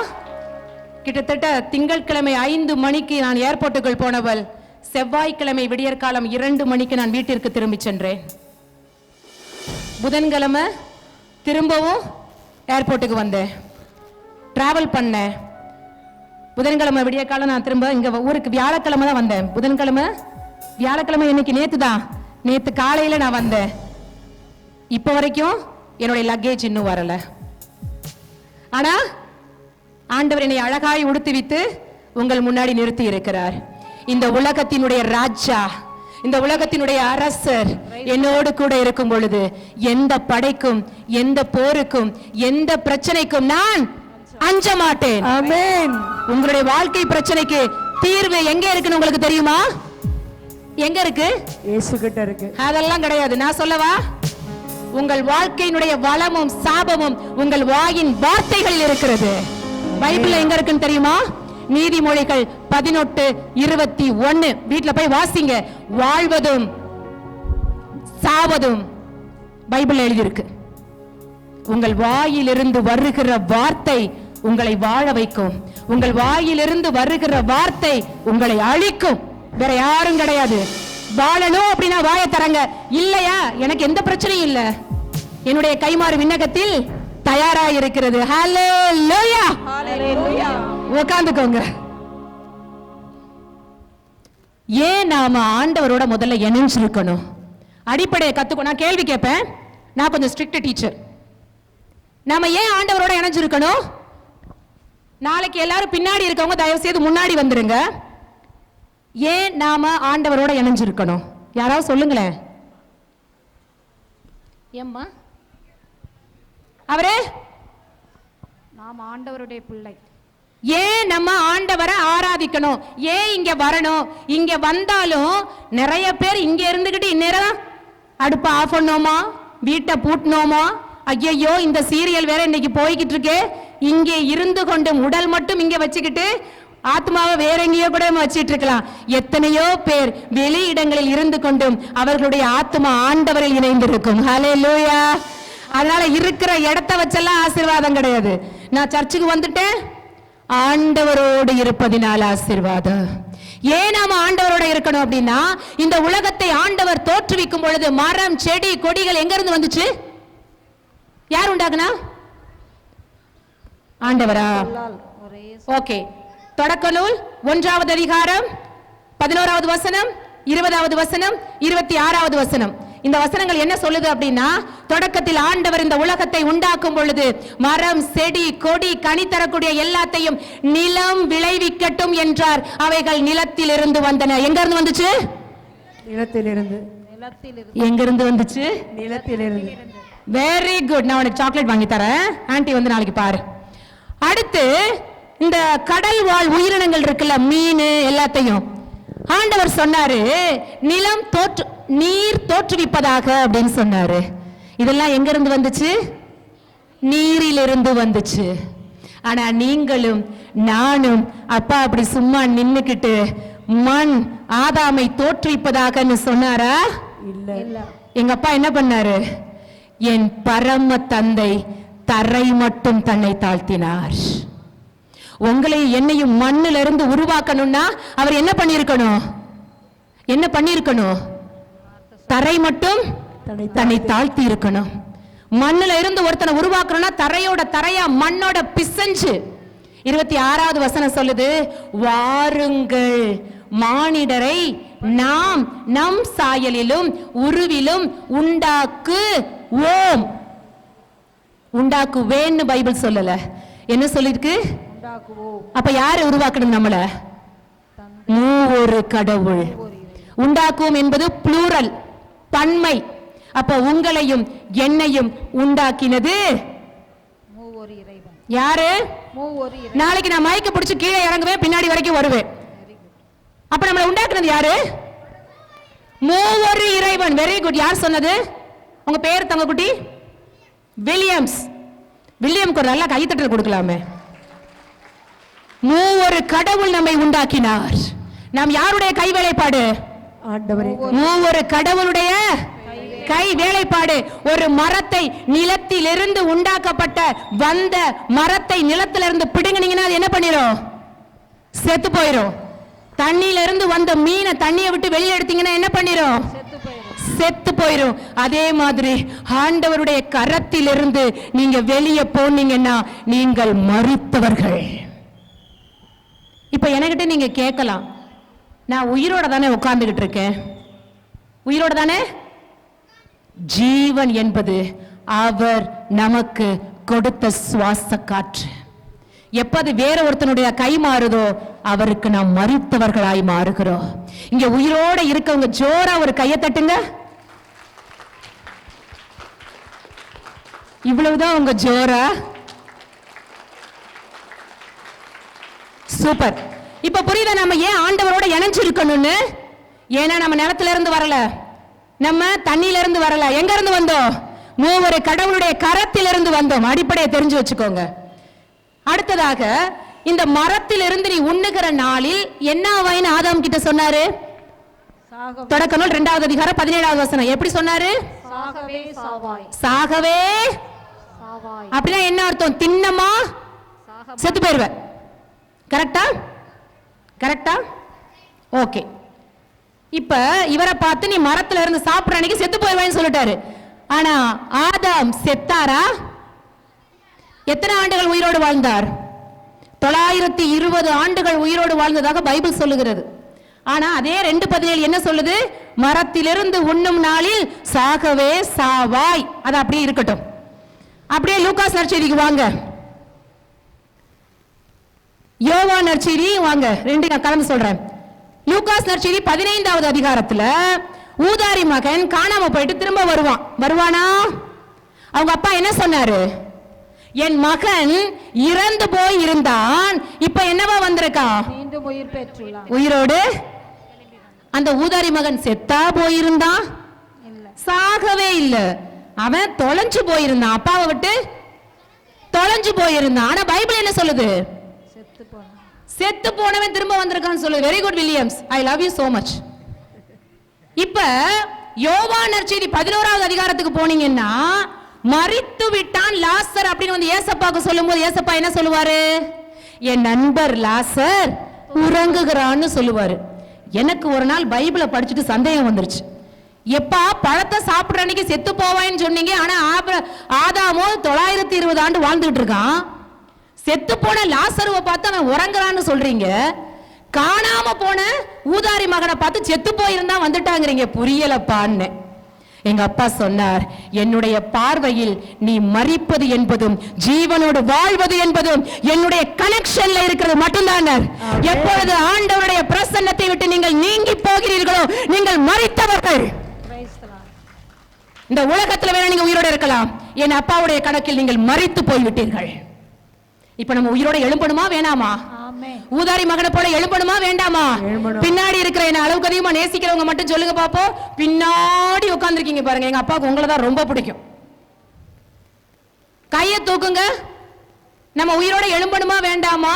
S3: கிட்டத்தட்ட திங்கட்கிழமை 5 மணிக்கு நான் ஏர்போர்ட்டுக்குள் போனவள், செவ்வாய்க்கிழமை விடியற்காலம் 2 மணிக்கு நான் வீட்டிற்கு திரும்பி சென்றேன். புதன்கிழமை திரும்பவும் ஏர்போர்ட்டுக்கு வந்தேன், டிராவல் பண்ணேன். புதன்கிழமை விடிய காலம் நான் திரும்ப இங்க ஊருக்கு வியாழக்கிழமை தான் வந்தேன். வியாழக்கிழமை இன்னைக்கு நேத்து காலையில நான் வந்தேன். இப்ப வரைக்கும் என்னுடைய லக்கேஜ் இன்னும் வரல. ஆனா ஆண்டவர் என்னை அழகாய் உடுத்துவித்து உங்கள் முன்னாடி நிறுத்தி இருக்கிறார். இந்த உலகத்தினுடைய ராஜா, இந்த உலகத்தினுடைய அரசர் என்னோடு கூட இருக்கும் பொழுது எந்த படைக்கும், எந்த போருக்கும், எந்த பிரச்சனைக்கும் நான் அஞ்ச மாட்டேன்.
S1: ஆமென்.
S3: உங்களுடைய வாழ்க்கை பிரச்சனைக்கு தீர்வு எங்க இருக்குன்னு உங்களுக்கு தெரியுமா? எங்க இருக்கு?
S1: இயேசு கிட்ட இருக்கு.
S3: அதெல்லாம் கிடையாது. நான் சொல்லவா? உங்கள் வாழ்க்கையினுடைய வளமும் சாபமும் உங்கள் வாயின் வார்த்தைகளில் இருக்கிறது. பைபிள்ல எங்க இருக்குன்னு தெரியுமா? நீதிமொழிகள் 18:21 வீட்ல போய் வாசிங்க. வாழ்வதும் சாவதும் பைபிள்ல எழுதி இருக்கு. உங்கள் வாயிலிருந்து வருகிற வார்த்தை உங்களை வாழ வைக்கும், உங்கள் வாயிலிருந்து வருகிற வார்த்தை உங்களை அழிக்கும். வேற யாரும் கிடையாது. வாழணும் அப்படின்னா வாயை தரங்க, இல்லையா எனக்கு எந்த பிரச்சனையும் இல்ல, என்னுடைய கைமாறு விண்ணகத்தில் தயாரா இருக்கிறது. ஹல்லேலூயா!
S1: ஹல்லேலூயா!
S3: உட்கார்ந்துக்கோங்க. ஏன் நாம ஆண்டவரோட முதல்ல இணைஞ்சிருக்கணும்? அடிப்படையை கத்துக்கோ. நான் கேள்வி கேட்பேன், நான் கொஞ்சம் ஸ்ட்ரிக்ட் டீச்சர். நாம ஏன் ஆண்டவரோட இணைஞ்சிருக்கணும்? நாளைக்கு எல்லாரும் பின்னாடி இருக்கவங்க தயவு செய்து முன்னாடி வந்துருங்க. ஏன் நாம ஆண்டவரோட இணைஞ்சிருக்கணும்? யாராவது சொல்லுங்களேன். ஏம்மா? அவரே
S4: நாம் ஆண்டவருடைய பிள்ளை.
S3: ஏன் நம்ம ஆண்டவரை ஆராதிக்கணும்? ஏன் இங்க வரணும்? இங்க வந்தாலும் நிறைய பேர் இங்க இருந்துகிட்டு இந்நேரம் அடுப்பை ஆஃப் பண்ணோமா, வீட்டை பூட்டினோமா, ஐயோ இந்த சீரியல் வேற இன்னைக்கு போய்கிட்டு இருக்கு, இங்கே இருந்து கொண்டு உடல் மட்டும் இங்க வச்சுக்கிட்டு ஆத்மாவை வேற எங்கேயோ கூட வச்சிட்டு இருக்கலாம். எத்தனையோ பேர் வெளி இடங்களில் இருந்து கொண்டும் அவர்களுடைய ஆத்மா ஆண்டவரில் இணைந்திருக்கும். ஹல்லேலூயா! அதனால இருக்கிற இடத்த வச்செல்லாம் ஆசீர்வாதம் கிடையாது. நான் சர்ச்சுக்கு வந்துட்டேன், ஆண்டவரோடு இருப்பதினால் ஆசீர்வாதம். ஏன் நாம ஆண்டவரோட இருக்கணும் அப்படின்னா, இந்த உலகத்தை ஆண்டவர் தோற்றுவிக்கும் பொழுது மரம், செடி, கொடிகள் எங்க இருந்து வந்துச்சு? யார் உண்டாக்குனா? ஆண்டவரா? ஓகே. தொடக்க நூல் 1வது அதிகாரம் 11வது வசனம், 20வது வசனம், 26வது வசனம். இந்த வசனங்கள் என்ன சொல்லுது அப்படின்னா, தொடக்கத்தில் ஆண்டவர் இந்த உலகத்தை உண்டாக்கும் பொழுது மரம், செடி, கொடி, கனி தரக்கூடிய எல்லாத்தையும் நிலம் விளைவிக்கட்டும் என்றார். அவைகள் நிலத்தில் இருந்து வந்தன. எங்க இருந்து வந்துச்சு?
S1: நிலத்திலிருந்து.
S3: எங்க இருந்து வந்துச்சு?
S1: நிலத்திலிருந்து.
S3: Very good. நான் உனக்கு சாக்லேட் வாங்கி தரேன், ஆன்ட்டி வந்து நாளைக்கு பாரு. அடுத்து இந்த கடல் வாழ் உயிரினங்கள் இருக்குல்ல, மீன் எல்லாத்தையும் ஆண்டவர் சொன்னாரு நிலம் நீர் தோற்றுவிப்பதாக அப்படின்னு சொன்னாரு. இதெல்லாம் எங்க இருந்து வந்துச்சு? நீரிலிருந்து வந்துச்சு. ஆனா நீங்களும் நானும் அப்பா அப்படி சும்மா நின்னுக்கிட்டு மண் ஆதாமை தோற்றுவிப்பதாக சொன்னாரா? இல்ல. எங்க அப்பா என்ன பண்ணாரு? என் பரம தந்தை தரை மட்டும் தன்னை தாழ்த்தினார். உங்களை என்னையும் மண்ணில இருந்து உருவாக்கணும்னா அவர் என்ன பண்ணிருக்கணும்? தரை மட்டும் தன்னை தாழ்த்தி இருக்கணும். மண்ணுல இருந்து ஒருத்தனை உருவாக்கணும்னா தரையோட தரையா மண்ணோட பிசைஞ்சு. 26வது வசனம் சொல்லுது, வாருங்கள் மானிடரை நாம் நம் சாயலிலும் உருவிலும் உண்டாக்குவோம். உண்டாக்குவேன்னு பைபிள் சொல்லல, என்ன சொல்லிருக்கு? அப்ப யாரு உருவாக்கணும் நம்மள? மூவொரு கடவுள். உண்டாக்குவோம் என்பது ப்ளூரல், பன்மை. அப்ப உங்களையும் என்னையும் உண்டாக்கினது யாரு? நாளைக்கு நான் மைக்க பிடிச்சு கீழே இறங்குவேன், பின்னாடி வரைக்கும் வருவேன். அப்ப நம்மளை உண்டாக்குனது யாரு? மூவொரு இறைவன். Very good. யார் சொன்னது? உங்க பேர் தங்க குட்டி? வில்லியம்ஸ். வில்லியம்க்கு ஒரு நல்ல கைத்தட்டல் கொடுக்கலாமே. மூவொரு கடவுள் நம்மை உண்டாக்கினார். நாம் யாருடைய கை வேலைப்பாடு?
S1: ஆண்டவரே.
S3: மூவொரு கடவுளுடைய கை வேலைப்பாடு. ஒரு மரத்தை நிலத்திலிருந்து உண்டாக்கப்பட்ட வந்த மரத்தை நிலத்திலிருந்து பிடுங்கினீங்கன்னா அது என்ன பண்ணிரும்? செத்து போயிரும். தண்ணியில இருந்து வந்த மீனை தண்ணியை விட்டு வெளியே எடுத்தீங்கன்னா என்ன பண்ணிரும்? செத்து போயிரும். அதே மாதிரி ஆண்டவருடைய கரத்திலிருந்து நீங்க வெளியே போனீங்கன்னா நீங்கள் மரித்தவர்கள். இப்ப என்கிட்ட நீங்க கேட்கலாம், நான் உயிரோட தானே உட்கார்ந்துகிட்டு இருக்கேன். உயிரோட தானே? ஜீவன் என்பது அவர் நமக்கு கொடுத்த சுவாச காற்று. எப்பது வேற ஒருத்தனுடைய கை மாறுதோ அவருக்கு நாம் மரித்தவர்களாய் மாறுகிறோம். இங்க உயிரோட இருக்கவங்க ஜோரா ஒரு கையை தட்டுங்க. இவ்வளவுதான் உங்க ஜோரா. சூப்பர். இப்ப புரியுதா நம்ம ஏன் ஆண்டவரோட இணைஞ்சிருக்கணும்னு? ஏன்னா நம்ம நிலத்துல இருந்து வரல, நம்ம தண்ணியில இருந்து வரல. எங்க இருந்து வந்தோம்? மூவொரு கடவுளுடைய கரத்திலிருந்து வந்தோம். அடிப்படையை தெரிஞ்சு வச்சுக்கோங்க. அடுத்ததாக, இந்த மரத்திலிருந்து நீ உண்ணுகிற நாளில் என்ன ஆவாயின்னு ஆதாம் கிட்ட சொன்னாரு? தொடக்க நூல் 2வது அதிகாரம் 17வது வசனம். எப்படி சொன்னாரு? சாகவே. அப்படின்னா என்ன அர்த்தம்? தின்னமா செத்து போயிருவ. கரெக்டா? கரெக்டா? ஓகே. இப்ப இவரை பார்த்து நீ மரத்துல இருந்து சாப்பிடுற அன்னைக்கு செத்து போயிருவேன்னு சொல்லிட்டாரு. ஆனா ஆதாம் செத்தாரா? எத்தனை ஆண்டுகள் உயிரோடு வாழ்ந்தார்? 920 ஆண்டுகள் உயிரோடு வாழ்ந்ததாக பைபிள் சொல்லுகிறது. ஆனா அதே 2:17 என்ன சொல்லுது? மரத்திலிருந்து உண்ணும் நாளில் சாகவே சாவாய். அது அப்படியே இருக்கட்டும். அப்படியே லூகாஸ் நற்செய்திக்கு வாங்க, யோவான் நற்செய்தி வாங்க. ரெண்டு நான் கலந்து சொல்றேன். லூகாஸ் நற்செய்தி 15வது அதிகாரத்துல ஊதாரி மகன் காணாம போயிட்டு திரும்ப வருவானா? அவங்க அப்பா என்ன சொன்னாரு? என் மகன் இறந்து போய் இருந்தான், இப்ப என்னவா வந்திருக்கான்?
S4: மீண்டும் உயிர் பெற்றுள்ளான்.
S3: உயிரோடு. அந்த ஊதாரி மகன் செத்தா போயிருந்தான்? சாகவே இல்ல. அவன் தொலைஞ்சு போயிருந்தான், அப்பாவை விட்டு தொலைஞ்சு போயிருந்தான். ஆனா பைபிள் என்ன சொல்லுது? செத்து போனவன் திரும்ப வந்திருக்கான்னு சொல்லுது. Very good Williams, I love you so much. இப்ப யோவான் நற்செய்தி 11வது அதிகாரத்துக்கு போனீங்கன்னா, மரித்து விட்டான் லாசர் அப்படின்னு வந்து ஏசப்பாக்கு சொல்லும்போது ஏசப்பா என்ன சொல்லுவாரு? என் நண்பர் லாசர் உறங்குகிறான்னு சொல்லுவாரு. எனக்கு ஒரு நாள் பைபிளை படிச்சுட்டு சந்தேகம் வந்துருச்சு. எப்பா பழத்தை சாப்பிடுற அன்னைக்கு செத்து போவான்னு சொன்னீங்க, ஆனா ஆதாமோ 920 ஆண்டு வாழ்ந்துகிட்டு இருக்கான். செத்து போன லாசருவை பார்த்து அவன் உறங்குறான்னு சொல்றீங்க. காணாம போன ஊதாரி மகனை பார்த்து செத்து போயிருந்தா வந்துட்டாங்கிறீங்க. புரியலப்பான்னு எங்க அப்பா சொன்னார், என்னுடைய பார்வையில் நீ மரிப்பது என்பதும் ஜீவனோடு வாழ்வது என்பதும் என்னுடைய கனெக்ஷன்ல இருக்கிறது மட்டும்தான். எப்பொழுது ஆண்டவருடைய பிரசன்னத்தை விட்டு நீங்கள் நீங்கி போகிறீர்களோ நீங்கள் மரித்தவர்கள். இந்த உலகத்தில் வேணா நீங்க உயிரோடு இருக்கலாம், என் அப்பாவுடைய கணக்கில் நீங்கள் மரித்து போய்விட்டீர்கள். இப்ப நம்ம உயிரோட எழும்பணுமா வேணாமா? ஊதாரி மகனை போல எழும்பணுமா வேண்டாமா? பின்னாடி இருக்கிற என்ன அளவுக்கு அதிகமா நேசிக்கிறவங்க மட்டும் சொல்லுங்க பாப்போம். பின்னாடி உட்கார்ந்துருக்கீங்க பாருங்க, எங்க அப்பாவுக்கு உங்களை தான் ரொம்ப பிடிக்கும். கையை தூக்குங்க. நம்ம உயிரோட எழும்பணுமா வேண்டாமா?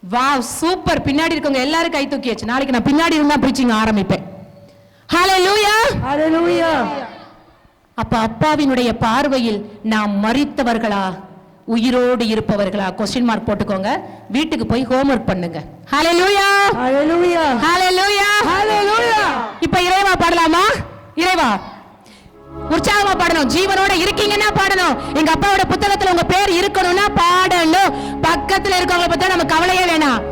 S3: Wow super. பின்னாடி இருக்கவங்க எல்லாரும் கை தூக்கியாச்சு. நாளைக்கு நான் பின்னாடி இருந்தா பிரீச்சிங் ஆரம்பிப்பேன். ஹல்லேலூயா, ஹல்லேலூயா. அப்ப அப்பாவினுடைய பார்வையில் நாம் மரித்தவர்களா உயிரோடு இருப்பவர்களா? கொஸ்டின் மார்க் போட்டுக்கோங்க. வீட்டுக்கு போய் ஹோம்வொர்க் பண்ணுங்க. ஹல்லேலூயா, ஹல்லேலூயா, ஹல்லேலூயா, ஹல்லேலூயா. இப்ப இறைவா பாடலாமா? இறைவா உற்சாகமா பாடணும். ஜீவனோட இருக்கீங்கன்னா பாடணும். எங்க அப்பாவோட புத்தகத்துல உங்க பேர் இருக்கணும்னா பாடணும். பக்கத்துல இருக்கவங்களை பத்தி நம்ம கவலையே வேணாம்.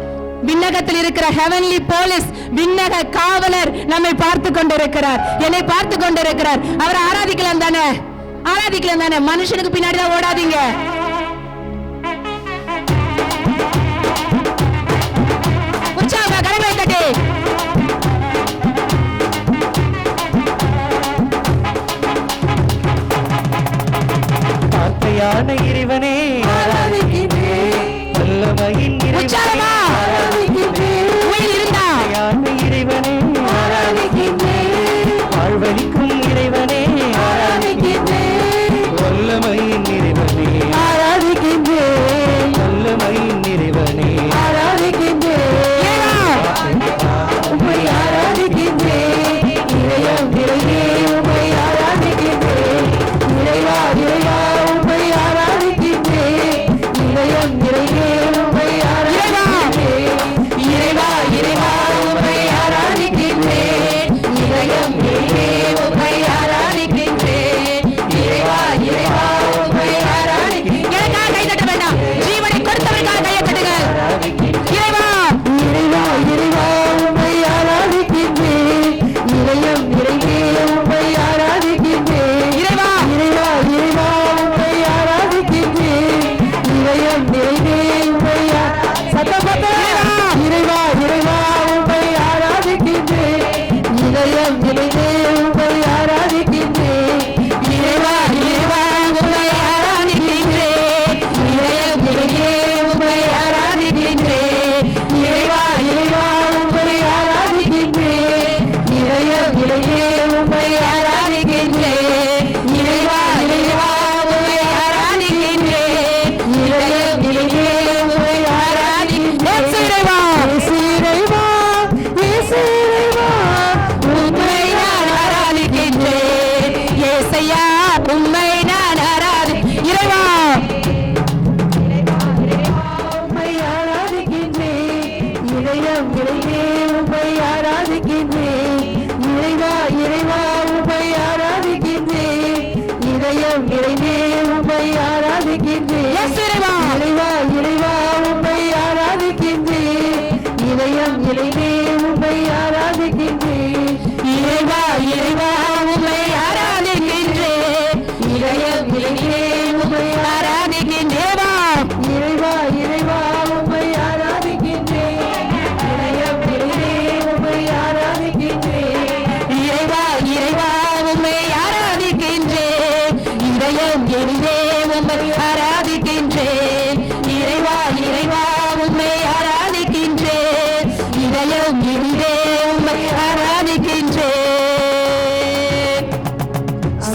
S3: விண்ணகத்தில் இருக்கிற ஹெவன்லி போலீஸ், விண்ணக காவலர் நம்மை பார்த்து கொண்டிருக்கிறார், என்னை பார்த்து கொண்டிருக்கிறார். அவரை ஆராதிக்கலாம் தானே? ஆராதிக்கலாம் தானே? மனுஷனுக்கு பின்னாடி தான் ஓடாதீங்க. உற்சாகமா கரங்களை தட்டி
S5: வார்த்தையான இறைவனே வல்லமையின்
S3: உற்சாகமா உயிர் இருந்தா
S5: இறைவனே வாழ்வளிக்கும் இறைவனே வல்லமையின் இறைவனே வல்லமையின் இறைவனே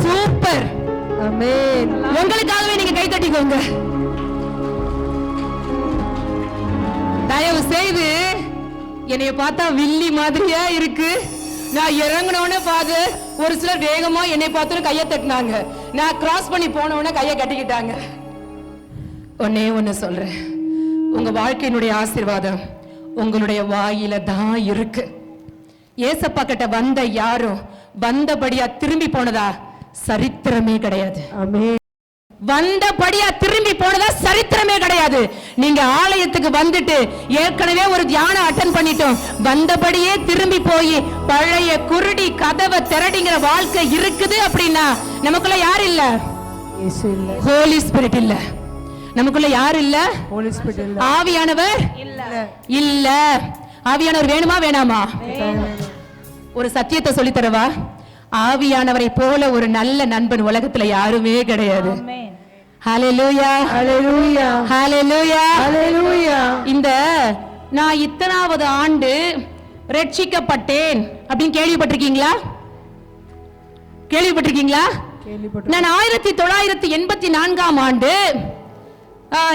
S5: சூப்பர். ஆமென். உங்களுக்காகவே நீங்க கை தட்டிக்கோங்க. தயவு செய்து என்னைய பார்த்தா வில்லி மாதிரியா இருக்கு. நான் இறங்கினோன்னு பார்த்து ஒரு சிலர் வேகமா என்னை பார்த்து கையை தட்டினாங்க. நான் கிராஸ் பண்ணி போனவொடனே கையை கட்டிக்கிட்டாங்க. ஒன்னே ஒன்னு சொல்றேன், உங்க வாழ்க்கையினுடைய ஆசீர்வாதம் உங்களுடைய வாயில தான் இருக்கு. ஏசப்பா கிட்ட வந்த யாரும் வந்தபடியா திரும்பி போனதா சரித்திரமே கிடையாது. வந்தபடியா திரும்பி போனதா சரித்திரமே கிடையாது. நீங்க ஆலயத்துக்கு வந்துட்டு ஏற்கனவே ஒரு தியானம் அட்டெண்ட் பண்ணிட்டோம், வந்தபடியே திரும்பி போய் பழைய குருடி கதவை திரடிங்கிற வாழ்க்கை இருக்குது அப்படின்னா நமக்குள்ள யார் இல்ல? ஹோலி ஸ்பிரிட் இல்ல. நமக்குள்ள யார் இல்ல? ஹோலி ஸ்பிரிட் இல்ல. ஆவியானவர் இல்ல. ஆவியானவர் வேணுமா வேணாமா? ஒரு சத்தியத்தை சொல்லி தரவா? ஆவியானவரை போல ஒரு நல்ல நண்பன் உலகத்துல யாருமே கிடையாது. ஹல்லேலூயா, ஹல்லேலூயா, ஹல்லேலூயா, ஹல்லேலூயா. இந்த நான் இத்தனாவது ஆண்டு ரட்சிக்கப்பட்டேன் அப்படின்னு கேள்விப்பட்டிருக்கீங்களா? கேள்விப்பட்டிருக்கீங்களா? நான் 1984ஆம் ஆண்டு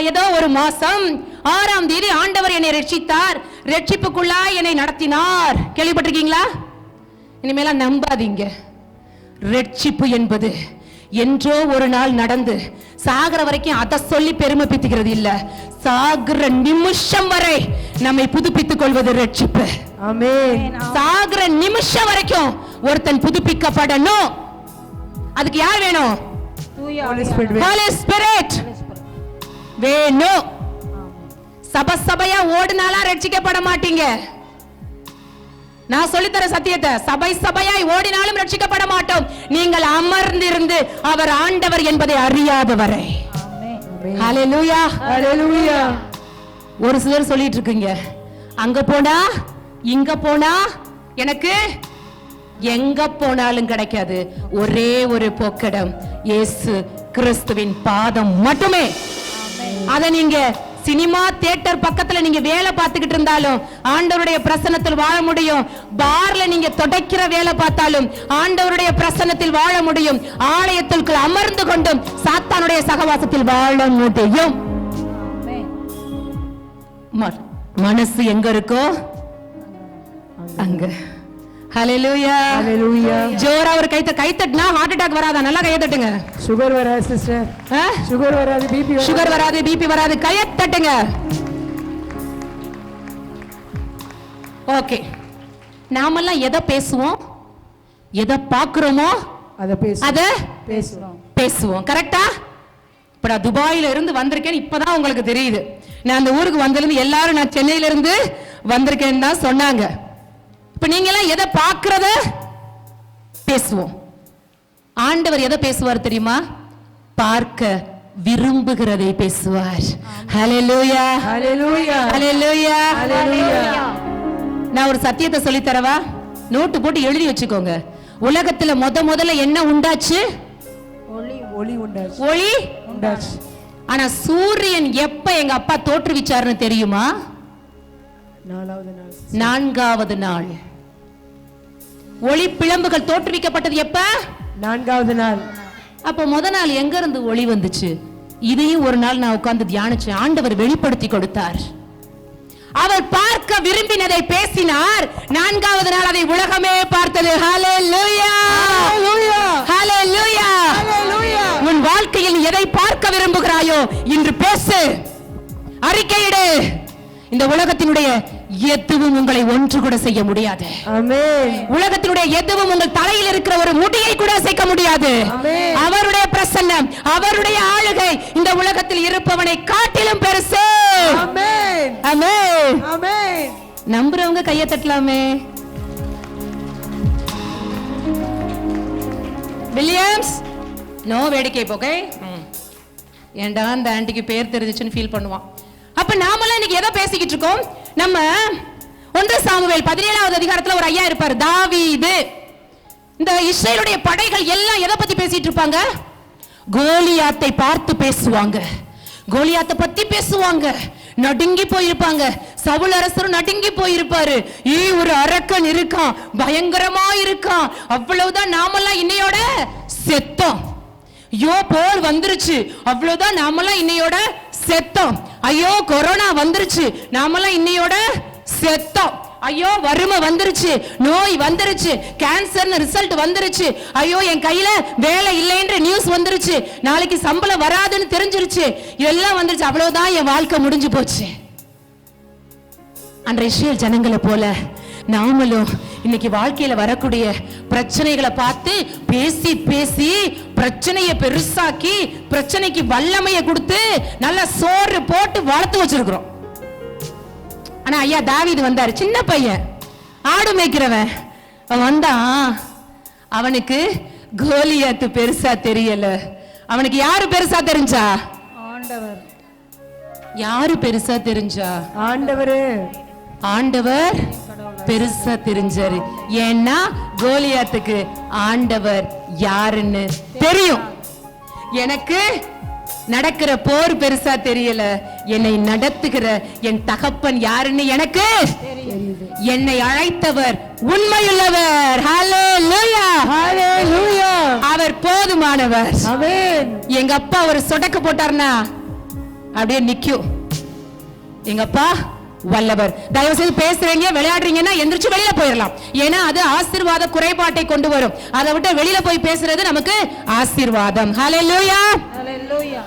S5: ஏதோ ஒரு மாசம் 6ஆம் தேதி ஆண்டவர் என்னை ரட்சித்தார், ரட்சிப்புக்குள்ளா என்னை நடத்தினார். கேள்விப்பட்டிருக்கீங்களா? இனிமேல நம்பாதீங்க. ரட்சிப்பு என்பது என்றோ ஒரு நாள் நடந்து சாகர வரைக்கும் அதை சொல்லி பெருமை பித்துக்கிறது இல்ல, சாகர நிமிஷம் வரை நம்மை புதுப்பித்துக் கொள்வது ரட்சிப்பு. ஆமென். சாகர நிமிஷம் வரைக்கும் ஒருத்தன் புதுப்பிக்கப்படணும். அதுக்கு யார் வேணும்?
S1: Holy Spirit வேணும்.
S5: Holy Spirit வேணும். சபையா ஓடினாலாம் ரட்சிக்கப்பட மாட்டீங்க. நான் சொல்லித்தர சத்தியத்தை, சபையாய் ஓடினாலும் ரட்சிக்கப்பட மாட்டோம். நீங்கள் அமர்ந்திருந்து அவர் ஆண்டவர் என்பதை அறியாதவரை. ஹalleluya,
S1: ஹalleluya.
S5: ஒரு சிலர் சொல்லிட்டு இருக்கீங்க, அங்க போனா இங்க போனா எனக்கு எங்க போனாலும் கிடைக்காது. ஒரே ஒரு போக்கடம், இயேசு கிறிஸ்துவின் பாதம் மட்டுமே. அத நீங்க சினிமா தியேட்டர் பக்கத்துல நீங்க வேலை பார்த்துக்கிட்டு இருந்தாலும் ஆண்டவருடைய பிரசன்னத்தில் வாழ முடியும். பார்ல நீங்க தொடக்கிற வேலை பார்த்தாலும் ஆண்டவருடைய பிரசன்னத்தில் வாழ முடியும். ஆலயத்திற்குள் அமர்ந்து கொண்டும் சாத்தானுடைய சகவாசத்தில் வாழ முடியும். மனசு எங்க இருக்கோ அங்க. ஹalleluya,
S1: ஹalleluya.
S5: ஜோரா ஒரு கைத்தட்டினா ஹார்ட் அட்டாக் வராதா? நல்லா கையை தட்டுங்க.
S1: சுகர் வராது சிஸ்டர், சுகர் வராது,
S5: பிபி வராது, கையை தட்டுங்க. ஓகே, நாமெல்லாம் எதை பேசுவோம், எதை பார்க்கிறோமோ அதை பேசுவோம். கரெக்டா? இப்ப நான் துபாயில இருந்து வந்திருக்கேன், இப்பதான் உங்களுக்கு தெரியுது. நான் அந்த ஊருக்கு வந்திருந்து எல்லாரும் நான் சென்னையில இருந்து வந்திருக்கேன்னு தான் சொன்னாங்க. இப்ப நீங்க எல்லாம் எதை பார்க்கிறத பேசுவோம். ஆண்டவர் எதை பேசுவார் தெரியுமா? பார்க்க விரும்புகிறதை பேசுவார். ஹalleluya,
S1: ஹalleluya,
S5: ஹalleluya, ஹalleluya. நான் ஒரு சத்தியத்தை சொல்லி தரவா? நோட்டு போட்டு எழுதி வச்சுக்கோங்க. உலகத்துல முதல்ல என்ன உண்டாச்சு?
S1: ஒளி உண்டாச்சு.
S5: ஒளி
S1: உண்டாச்சு.
S5: ஆனா சூரியன் எப்ப எங்க அப்பா தோற்றுவிச்சாருன்னு தெரியுமா? 4வது நாள். ஒளி பிளம்புகள் தோற்றுவிக்கப்பட்டது எப்ப?
S1: 4வது நாள்.
S5: அப்ப நாள் எங்க இருந்து ஒளி வந்துச்சு? இதையும் ஒரு நாள் நான் உட்கார்ந்து தியானிச்சேன். ஆண்டவர் வெளிப்படுத்தி கொடுத்தார். அவர் பார்க்க விரும்பினதை பேசினார். 4வது நாள் அதை உலகமே பார்த்தது. ஹalleluya, ஹalleluya, ஹalleluya. உன் வாழ்க்கையில் எதை பார்க்க விரும்புகிறாயோ இன்று பேசு, அறிக்கையிடு. இந்த உலகத்தினுடைய எதுவும் உங்களை ஒன்று கூட செய்ய முடியாது.
S1: ஆமென்.
S5: உலகத்தினுடைய எதுவும் உங்கள் தலையில் இருக்கிற ஒரு முடியை கூட அசைக்க முடியாது.
S1: ஆமென்.
S5: அவருடைய பிரசன்னம், அவருடைய ஆளுகை இந்த உலகத்தில் இருப்பவனை காட்டிலும் பெருசு.
S1: ஆமென்,
S5: ஆமென்,
S1: ஆமென்.
S5: நம்புறவங்க கையை தட்டலாமே. வில்லியம்ஸ், நோ வேடிக்கை போகை. ஏண்டா அந்த ஆண்டிக்கு பேர் தெரிஞ்சுச்சுன்னு ஃபீல் பண்ணுவான். அப்ப நாமெல்லாம் இன்னைக்கு எதை பேசிக்கிட்டு இருக்கோம்? நம்ம 1 சாமுவேல் 17வது அதிகாரத்துல ஒரு ஐயா இருப்பார், தாவீது. இந்த இஸ்ரவேலுடைய படைகள் எல்லாம் எதை பத்தி பேசிட்டு இருப்பாங்க? கோலியாத்தை பார்த்து பேசுவாங்க. கோலியாத்தை பத்தி பேசுவாங்க. நடுங்கி போயிருப்பாங்க. சவுல் அரசரும் நடுங்கி போயிருப்பாரு. ஒரு அரக்கன் இருக்கான், பயங்கரமா இருக்கான். அவ்வளவுதான், நாமெல்லாம் இன்னையோட செத்தோம். ஐயோ போர் வந்துருச்சு, அவ்வளவுதான், நாமெல்லாம் இன்னையோட செத்தோம். ஐயோ கொரோனா வந்துருச்சு, நாமெல்லாம் இன்னையோட செத்தோம். ஐயோ வறுமை வந்துருச்சு, நோய் வந்துருச்சு, கேன்சர்னு ரிசல்ட் வந்துருச்சு. ஐயோ என் கையில வேலை இல்லைன்ற நியூஸ் வந்துருச்சு, நாளைக்கு சம்பளம் வராதுன்னு தெரிஞ்சிருச்சு, எல்லாம் வந்துருச்சு, அவ்வளவுதான், என் வாழ்க்கை முடிஞ்சு போச்சு. அன்றைய இஸ்ரவேல் ஜனங்களை போல நாமளும் இன்னைக்கு வாழ்க்கையில வரக்கூடிய பிரச்சனைகளை பார்த்து பேசி பேசி பிரச்சனையை பெருசாக்கி பிரச்சனைக்கு வல்லமையை கொடுத்து நல்ல சோறு போட்டு வளர்த்து வச்சிருக்கிறோம். ஆனா ஐயா தாவீது வந்தாரு, சின்ன பையன், ஆடு மேய்க்கிறவன். அவன் வந்தான், அவனுக்கு கோலியாத்து பெருசா தெரியல. அவனுக்கு யாரு பெருசா தெரிஞ்சா?
S1: ஆண்டவர்.
S5: யாரு பெருசா தெரிஞ்சா?
S1: ஆண்டவர்.
S5: ஆண்டவர் பெருசா தெரிஞ்சாரு. ஏன்னா கோலியாத்துக்கு ஆண்டவர் யாருன்னு தெரியும். எனக்கு நடக்கிற போர் பெருசா தெரியல, என்னை நடத்துகிற என் தகப்பன் யாருன்னு எனக்கு என்னை அழைத்தவர் உண்மையுள்ளவர். ஹalleluya, ஹalleluya. அவர் போதுமானவர்.
S1: ஆமென்.
S5: எங்க அப்பா ஒரு சொடக்கு போட்டார்னா அப்படியே நிக்கும். எங்க அப்பா வல்லவர். தயவு செய்து பேசுறீங்க விளையாடுறீங்கன்னா எந்திரிச்சு வெளியில போயிடலாம். ஏன்னா அது ஆசீர்வாத குறைபாட்டை கொண்டு வரும். அதை விட்டு வெளியில போய் பேசுறது நமக்கு ஆசீர்வாதம். ஹalleluya, ஹalleluya.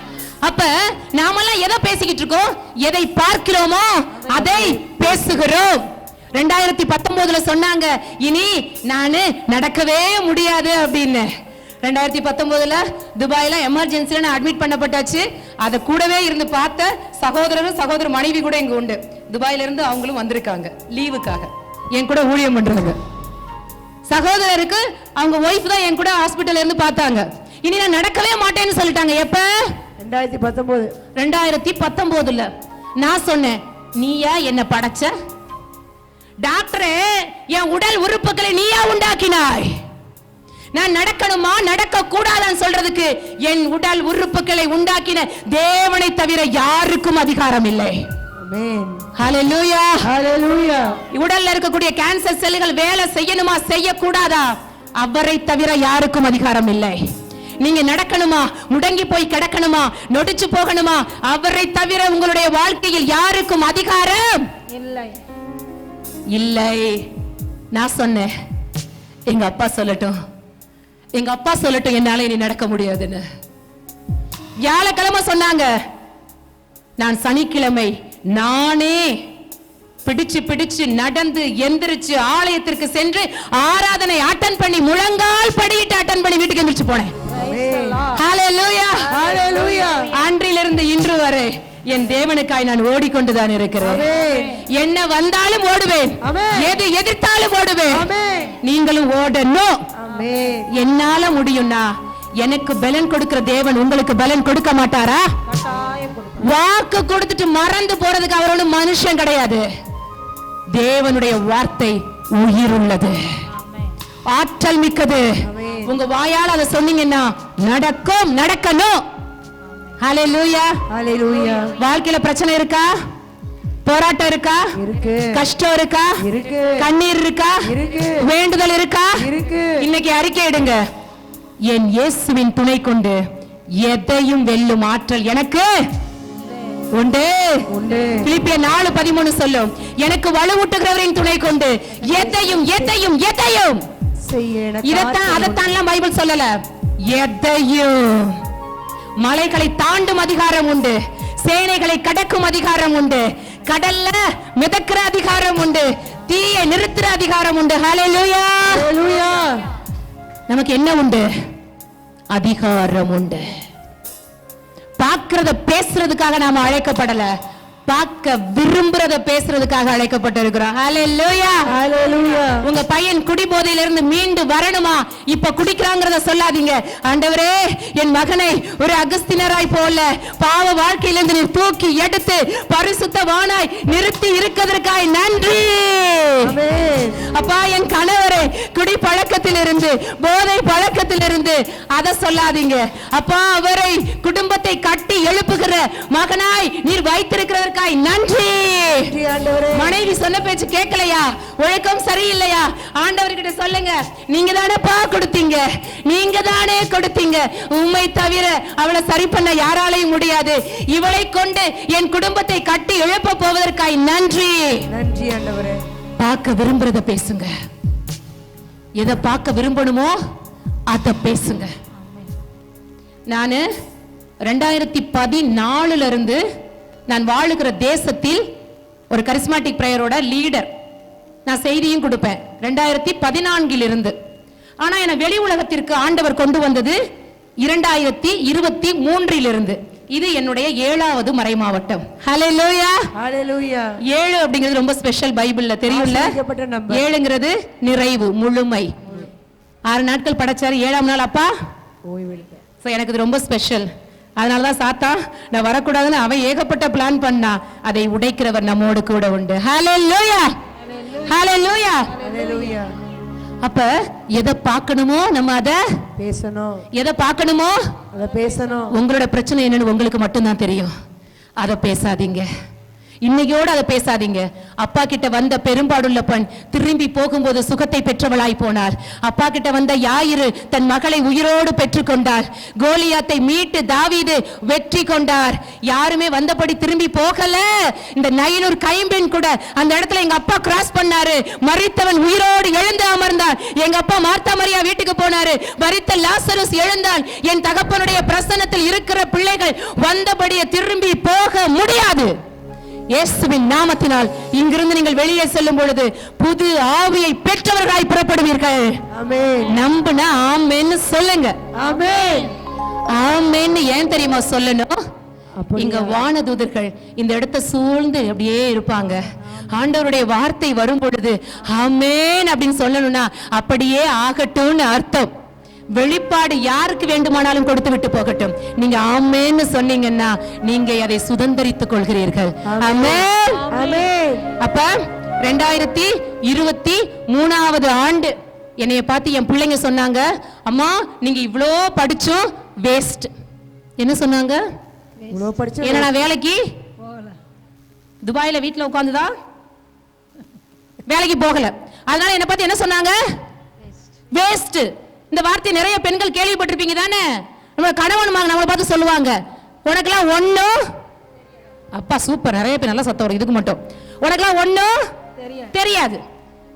S5: அப்ப நாமெல்லாம் எதை பேசிக்கிட்டு இருக்கோம்? எதை பார்க்கிறோமோ அதை பேசுகிறோம். 2019 சொன்னாங்க, இனி நானு நடக்கவே முடியாது அப்படின்னு. 2019 துபாயில எமர்ஜென்சில நான் அட்மிட் பண்ணப்பட்டாச்சு. அத கூடவே இருந்து பார்த்த சகோதரரும் சகோதர மனைவி கூட இங்க உண்டு. துபாயில இருந்து அவங்களும் வந்திருக்காங்க லீவுக்காக என் கூட ஊழியம் பண்றாங்க. சகோதரருக்கு அவங்க ஒய்ஃப் தான் என் கூட ஹாஸ்பிட்டல்ல இருந்து பார்த்தாங்க. இனி நான் நடக்கவே மாட்டேன்னு சொல்லிட்டாங்க. எப்ப? 2019. நான் சொன்னேன், நீயா என்ன படைச்ச? டாக்டரே, என் உடல் உறுப்புகளை நீயா உண்டாக்கினாய். நான் நடக்கணுமா நடக்க கூடாதான்னு சொல்றதுக்கு என் உடல் உறுப்புகளை உண்டாக்கின தேவனை தவிர யாருக்கும் அதிகாரம் இல்லை. ஹல்லேலூயா, ஹல்லேலூயா. உடல்ல இருக்கக்கூடிய கேன்சர் செல்கள் வேலை செய்யணுமா செய்ய கூடாதா, அவரை தவிர யாருக்கும் அதிகாரம் இல்லை. நீங்க நடக்கணுமா, முடங்கி போய் கிடக்கணுமா, நொடிச்சு போகணுமா, அவரை தவிர உங்களுடைய வாழ்க்கையில் யாருக்கும் அதிகாரம் இல்லை. இல்லை. நான் சொன்னேன், எங்க அப்பா சொல்லட்டும், எங்க அப்பா சொல்லட்டும், என்னால இனி நடக்க முடியாதுன்னு. வியாழக்கிழமை சொன்னாங்க. நான் சனிக்கிழமை நானே பிடிச்சு நடந்து எந்திரிச்சு ஆலயத்திற்கு சென்று ஆராதனை அட்டன் பண்ணி முழங்கால் படியிட்டு அட்டன் பண்ணி வீட்டுக்கு எந்திரிச்சு போனேன். ஹல்லேலூயா, ஹல்லேலூயா. அன்றிலிருந்து இன்று வரை என் தேவனுக்காய் நான் ஓடிக்கொண்டுதான் இருக்கிறேன். என்ன வந்தாலும் ஓடுவேன், எது எதிர்த்தாலும் ஓடுவேன். நீங்களும் ஓடணும். என்னால முடியும்னா எனக்கு பலன் கொடுக்கிற தேவன் உங்களுக்கு பலன் கொடுக்க மாட்டாரா? வாக்கு கொடுத்துட்டு மறந்து போறதுக்கு அவரோட மனுஷன் கிடையாது. தேவனுடைய வார்த்தை உயிர் உள்ளது, ஆற்றல் மிக்கது. உங்க வாயால் அதை சொன்னீங்கன்னா நடக்கும், நடக்கணும். ஹல்லேலூயா, ஹல்லேலூயா. வாழ்க்கையில பிரச்சனை இருக்கா? போராட்டம் இருக்கா? இருக்கு. கஷ்டம் இருக்கா? இருக்கு. கண்ணீர் இருக்கா? இருக்கு. வேண்டுதல் இருக்கா? இருக்கு. இன்னைக்கு அறிக்கையிடுங்க, என் இயேசுவின் துணை கொண்டு எதையும் வெல்லும் ஆற்றல் எனக்கு உண்டு. பிலிப்பியர் 4:13 சொல்லும், எனக்கு வலுவூட்டுகிறவரின் துணை கொண்டு எதையும் எதையும் எதையும் இதத்தான் அதத்தான் பைபிள் சொல்லல. எதையும். மலைகளை தாண்டும் அதிகாரம் உண்டு, சேனைகளை கடக்கும் அதிகாரம் உண்டு, கடல்ல மிதக்கிற அதிகாரம் உண்டு, தீயை நிறுத்துற அதிகாரம் உண்டு. ஹல்லேலூயா, ஹல்லேலூயா. நமக்கு என்ன உண்டு? அதிகாரம் உண்டு. பார்க்கிறத பேசுறதுக்காக நாம அழைக்கப்படல, பார்க்க விரும்புறத பேசுறதுக்காக அழைக்கப்பட்டிருக்கிறோம். ஹல்லேலூயா, ஹல்லேலூயா. உங்க பையன் குடிபோதையில இருந்து மீண்டு வரணுமா? இப்ப குடிக்கிறாங்கறத சொல்லாதீங்க. ஆண்டவரே, என் மகனை ஒரு அகஸ்தினராய் போல பாவ வாழ்க்கையிலிருந்து நீர் தூக்கி எடுத்து பரிசுத்தவானாய் நிறுத்தி இருக்கிறதற்காய் நன்றி. அப்பா, என் கணவரை குடி பழக்கத்திலிருந்து போதை பழக்கத்திலிருந்து அதை சொல்லாதீங்க. அப்பா, அவரை குடும்பத்தை கட்டி எழுப்புகிற மகனாய் நீர் வைத்திருக்கிறதற்காய் நன்றி. மனைவி சொன்ன பேச்சு கேட்கலையா? ஒழுக்கம் சரியில்லையா? ஆண்டவர்கிட்ட சொல்லுங்க, நீங்க தானேப்பா கொடுத்தீங்க, நீங்க தானே கொடுத்தீங்க. உம்மை தவிர அவளை சரி பண்ண யாராலையும் முடியாது. இவளை கொண்டு என் குடும்பத்தை கட்டி எழுப்ப போவதற்காய் நன்றி. நன்றி ஆண்டவரே. பார்க்க விரும்புறத பேசுங்க. எதை பார்க்க விரும்பணுமோ அத பேசுங்க. நானு 2014 இருந்து நான் வாழுகிற தேசத்தில் ஒரு கரிஸ்மாட்டிக் பிரேயரோட லீடர். நான் செய்தியும் கொடுப்பேன் 2014 இருந்து. ஆனா என்ன வெளி உலகத்திற்கு ஆண்டவர் கொண்டு வந்தது 2023 இருந்து. இது என்னுடைய 7வது மறை மாவட்டம். ஹல்லேலூயா, ஹல்லேலூயா. 7 அப்படிங்கிறது ரொம்ப ஸ்பெஷல், பைபிள்ல தெரியும்ல. 7ங்கிறது நிறைவு, முழுமை. 6 நாட்கள் படைச்சாரு, 7ஆம் நாள் அப்பா ஓய்வெடுத்தார். சோ எனக்கு இது ரொம்ப ஸ்பெஷல். அதனாலதான் சாத்தா நான் வரக்கூடாதுன்னு அவன் ஏகப்பட்ட பிளான் பண்ணா, அதை உடைக்கிறவர் நம்மோடு கூட உண்டு. ஹல்லேலூயா, ஹல்லேலூயா, ஹல்லேலூயா. அப்ப எதை பார்க்கணுமோ நம்ம அதை பேசணும், எதை பார்க்கணுமோ அதை பேசணும். உங்களோட பிரச்சனை என்னன்னு உங்களுக்கு மட்டும்தான் தெரியும். அதை பேசாதீங்க, இன்னையோட அதை பேசாதீங்க. அப்பா கிட்ட வந்த பெரும்பாடுள்ள பெண் திரும்பி போகும்போது சுகத்தை பெற்றவளாய் போனார். அப்பா கிட்ட வந்த யாயிரு தன் மகளை உயிரோடு பெற்றுக்கொண்டார். கோலியாத்தை மீட்டு தாவீது வெற்றி கொண்டார். யாருமே வந்தபடி திரும்பி போகல. இந்த நயனூர் கைம்பெண் கூட அந்த இடத்துல எங்க அப்பா கிராஸ் பண்ணாரு. மரித்தவன் உயிரோடு எழுந்து அமர்ந்தான். எங்க அப்பா மார்த்தா மரியா வீட்டுக்கு போனாரு. மரித்த லாசருஸ் எழுந்தான். என் தகப்பனுடைய பிரசன்னத்தில் இருக்கிற பிள்ளைகள் வந்தபடியே திரும்பி போக முடியாது. இயேசுவின் நாமத்தினால் இங்கிருந்து நீங்கள் வெளியே செல்லும் பொழுது புது ஆவியை பெற்றவர்களாய் புறப்படுவீர்கள்.
S1: ஆமென்.
S5: நம்புனா ஆமென்னு சொல்லுங்க.
S1: ஆமென்.
S5: ஆமென்னு ஏன் தெரியுமா சொல்லணும்? இங்க வானதூதர்கள் இந்த இடத்தை சூழ்ந்து அப்படியே இருப்பாங்க. ஆண்டவருடைய வார்த்தை வரும் பொழுது ஆமென் அப்படின்னு சொல்லணும்னா அப்படியே ஆகட்டும்னு அர்த்தம். வெளிப்பாடு யாருக்கு வேண்டுமானாலும் கொடுத்து விட்டு போகட்டும். நீங்க ஆமென்னு சொன்னீங்கன்னா நீங்க அதை சுதந்தரித்துக் கொள்கிறீர்கள். ஆமென்.
S1: ஆமென்.
S5: அப்ப 2023 ஆண்டு என்னைய பார்த்து என் பிள்ளைங்க சொன்னாங்க, அம்மா நீங்க இவ்ளோ படிச்சும் வேஸ்ட். என்ன சொன்னாங்க?
S1: இவ்வளவு படிச்ச
S5: ஏன்னா நான் வேலைக்கு துபாயில வீட்டுல உட்காந்துதான் வேலைக்கு போகல. அதனால என்ன பார்த்து என்ன சொன்னாங்க? வேஸ்ட். இந்த வார்த்தை நிறைய பெண்கள் கேள்விப்பட்டிருப்பீங்க தானே? நம்ம கணவன் நம்மளை பார்த்து சொல்லுவாங்க, உனக்கெல்லாம் ஒண்ணும், அப்பா சூப்பர், நிறைய பேர் நல்லா சத்தம் வரும் இதுக்கு மட்டும், உனக்கெல்லாம் ஒண்ணும் தெரியாது,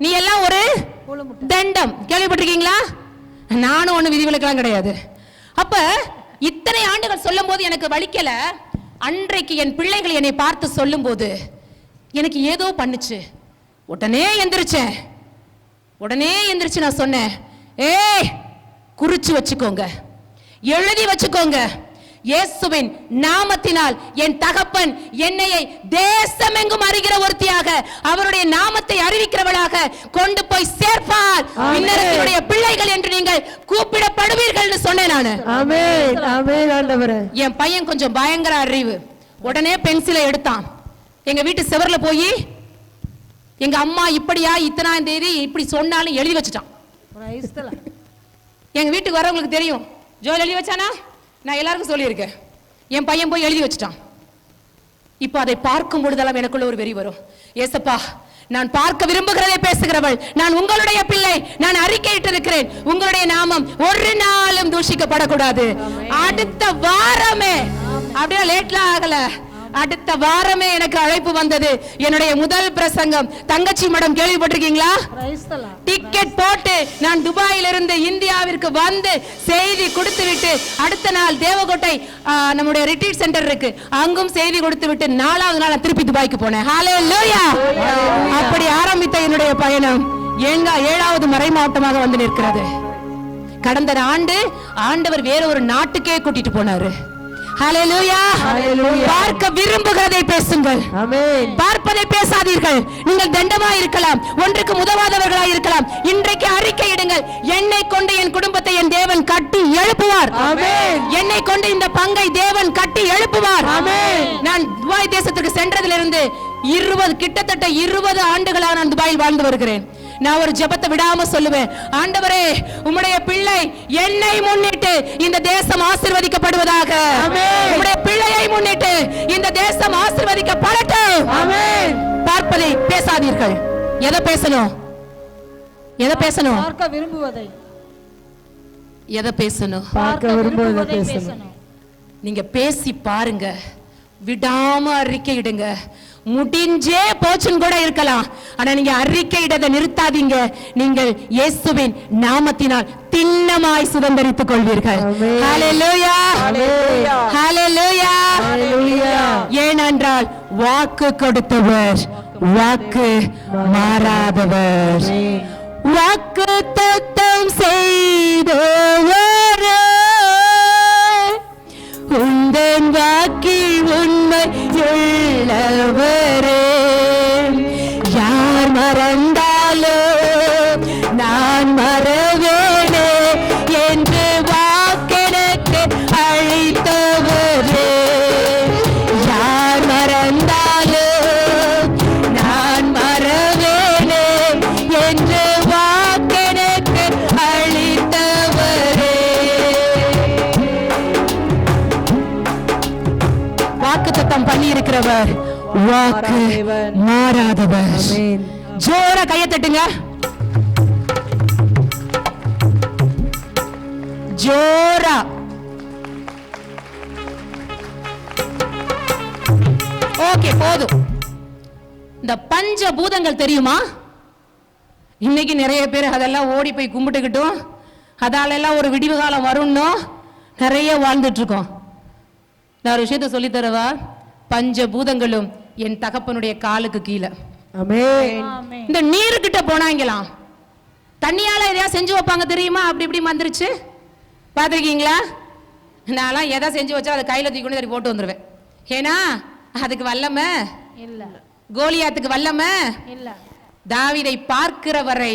S5: நீ எல்லாம் ஒரு தண்டம். கேள்விப்பட்டிருக்கீங்களா? நானும் ஒண்ணு விதிவிலக்கெல்லாம் கிடையாது. அப்ப இத்தனை ஆண்டுகள் சொல்லும் போது எனக்கு வலிக்கல. அன்றைக்கு என் பிள்ளைகள் என்னை பார்த்து சொல்லும் போது எனக்கு ஏதோ பண்ணுச்சு. உடனே எந்திரிச்சு நான் சொன்னேன், ஏய் குறிச்சு வச்சுக்கோங்க, எழுதி வச்சுக்கோங்க, இயேசுவின் நாமத்தினால் என் தகப்பன் என்னையை தேசமெங்கும் அறிகிற ஒருத்தியாக அவருடைய நாமத்தை அறிவிக்கிறவளாக கொண்டு போய் சேர்ப்பார். விண்ணரசினுடைய பிள்ளைகள் என்று நீங்கள் கூப்பிடப்படுவீர்கள் சொன்னேன் நானு.
S1: ஆமென். ஆமென் ஆண்டவரே.
S5: என் பையன் கொஞ்சம் பயங்கர அறிவு. உடனே பென்சிலை எடுத்தான், எங்க வீட்டு செவர்ல போய் எங்க அம்மா இப்படியா இத்தனாம் தேதி இப்படி சொன்னாலும் எழுதி வச்சுட்டான். எங்க வீட்டுக்கு வரவங்களுக்கு தெரியும், ஜோல் எழுதி வச்சானா? நான் எல்லாருக்கும் சொல்லியிருக்கேன். என் பையன் போய் எழுதி வச்சுட்டான். இப்போ அதை பார்க்கும் பொழுதெல்லாம் எனக்குள்ள ஒரு வெறி வரும். ஏசப்பா, நான் பார்க்க விரும்புகிறதை பேசுகிறவள், நான் உங்களுடைய பிள்ளை, நான் அறிக்கையிட்டு இருக்கிறேன், உங்களுடைய நாமம் ஒரு நாளும் தூஷிக்கப்படக்கூடாது. அடுத்த வாரமே, அப்படியே லேட்லாம் ஆகல, அடுத்த வாரமே எனக்கு அழைப்பு வந்தது. என்னுடைய முதல் பிரசங்கம் தங்கச்சி மடம். கேள்விப்பட்டிருக்கீங்களா? டிக்கெட் போட்டு நான் துபாயிலிருந்து இந்தியாவிற்கு வந்து செய்தி கொடுத்து விட்டு அடுத்த நாள் தேவகோட்டை நம்முடைய ரிட்ரீட் சென்டர் இருக்கு, அங்கும் செய்தி கொடுத்து விட்டு 4வது நாள் திருப்பி துபாய்க்கு போனேன். ஹல்லேலூயா. அப்படி ஆரம்பித்த என்னுடைய பயணம் 7வது மறை மாவட்டமாக வந்து நிற்கிறது. கடந்த ஆண்டு ஆண்டவர் வேற ஒரு நாட்டுக்கே கூட்டிட்டு போனாரு. ஹல்லேலூயா. பார்க்க விரும்புகிறதை பேசுங்கள். ஆமென். பார்ப்பதை பேசாதீர்கள். நீங்கள் தண்டமாய் இருக்கலாம், ஒன்றுக்கு உதவாதவர்களாய் இருக்கலாம். இன்றைக்கு அறிக்கையிடுங்கள், என்னை கொண்டு என் குடும்பத்தை என் தேவன் கட்டி எழுப்புவார். ஆமென். என்னை கொண்டு இந்த பங்கை தேவன் கட்டி எழுப்புவார். ஆமென். நான் துபாய் தேசத்துக்கு சென்றதிலிருந்து கிட்டத்தட்ட 20 ஆண்டுகளாக நான் துபாயில் வாழ்ந்து வருகிறேன். நான் ஒரு ஜெபத்தை விடாம சொல்லுவேன், ஆண்டவரே உம்முடைய பிள்ளை என்னை முன்னிட்டு இந்த தேசம் ஆசீர்வதிக்கப்படுவதாக. உம்முடைய பிள்ளையை முன்னிட்டு இந்த தேசம் ஆசீர்வதிக்கப்படட்டும். ஆமென். பார்ப்பதை பேசாதீர்கள். எதை பேசணும்? பார்க்க விரும்புவதை. எதை பேசணும்? பார்க்க விரும்புவதை பேசணும். நீங்க பேசி பாருங்க, விடாம அறிக்கையிடுங்க. முடிஞ்சே போச்சுன்னு கூட இருக்கலாம், ஆனா நீங்க அறிக்கையிடதை நிறுத்தாதீங்க. நீங்கள் இயேசுவின் நாமத்தினால் திண்ணமாய் சுதந்தரித்துக் கொள்வீர்கள். ஹல்லேலூயா. ஹல்லேலூயா. ஏனென்றால் வாக்கு கொடுத்தவர், வாக்கு மாறாதவர், வாக்கு தத்தம் செய்தவர், உந்தன் வாக்கில் உண்மை உள்ளவரே. யார் மறந்தாலோ நான் மறவேனே என்று வாக்கெனக்கு அழைத்தவரே. யார் மறந்தாலோ நான் மறவேனே என்று வாக்கெனக்கு அழைத்தவரே. வாக்குத்தத்தம் பண்ணி இருக்கிறவர், வாக்கு மாறாதவர். ஜோர கையை தட்டுங்க. ஜோரா. ஓகே, போதும். இந்த பஞ்ச பூதங்கள் தெரியுமா? இன்னைக்கு நிறைய பேர் அதெல்லாம் ஓடி போய் கும்பிட்டுக்கிட்டும் அதாலெல்லாம் ஒரு விடிவு காலம் வரும்னோ நிறைய வாழ்ந்துட்டு இருக்கோம். நான் ஒரு விஷயத்த சொல்லி தரவா? பஞ்ச பூதங்களும் என் தகப்பனுடைய காலுக்கு கீழே.
S1: ஆமென்.
S5: இந்த நீருக்கிட்ட போனாங்களாம், தண்ணியால எதையா செஞ்சு வைப்பாங்க தெரியுமா? அப்படி இப்படி வந்துருச்சு, பார்த்துருக்கீங்களா? நான்லாம் எதை செஞ்சு வச்சா அதை கையில தூக்கி கொண்டு போட்டு வந்துருவேன். ஏன்னா அதுக்கு வல்லமை இல்ல, கோலியாத்துக்கு வல்லமை இல்ல. தாவீதை பார்க்கிற வரை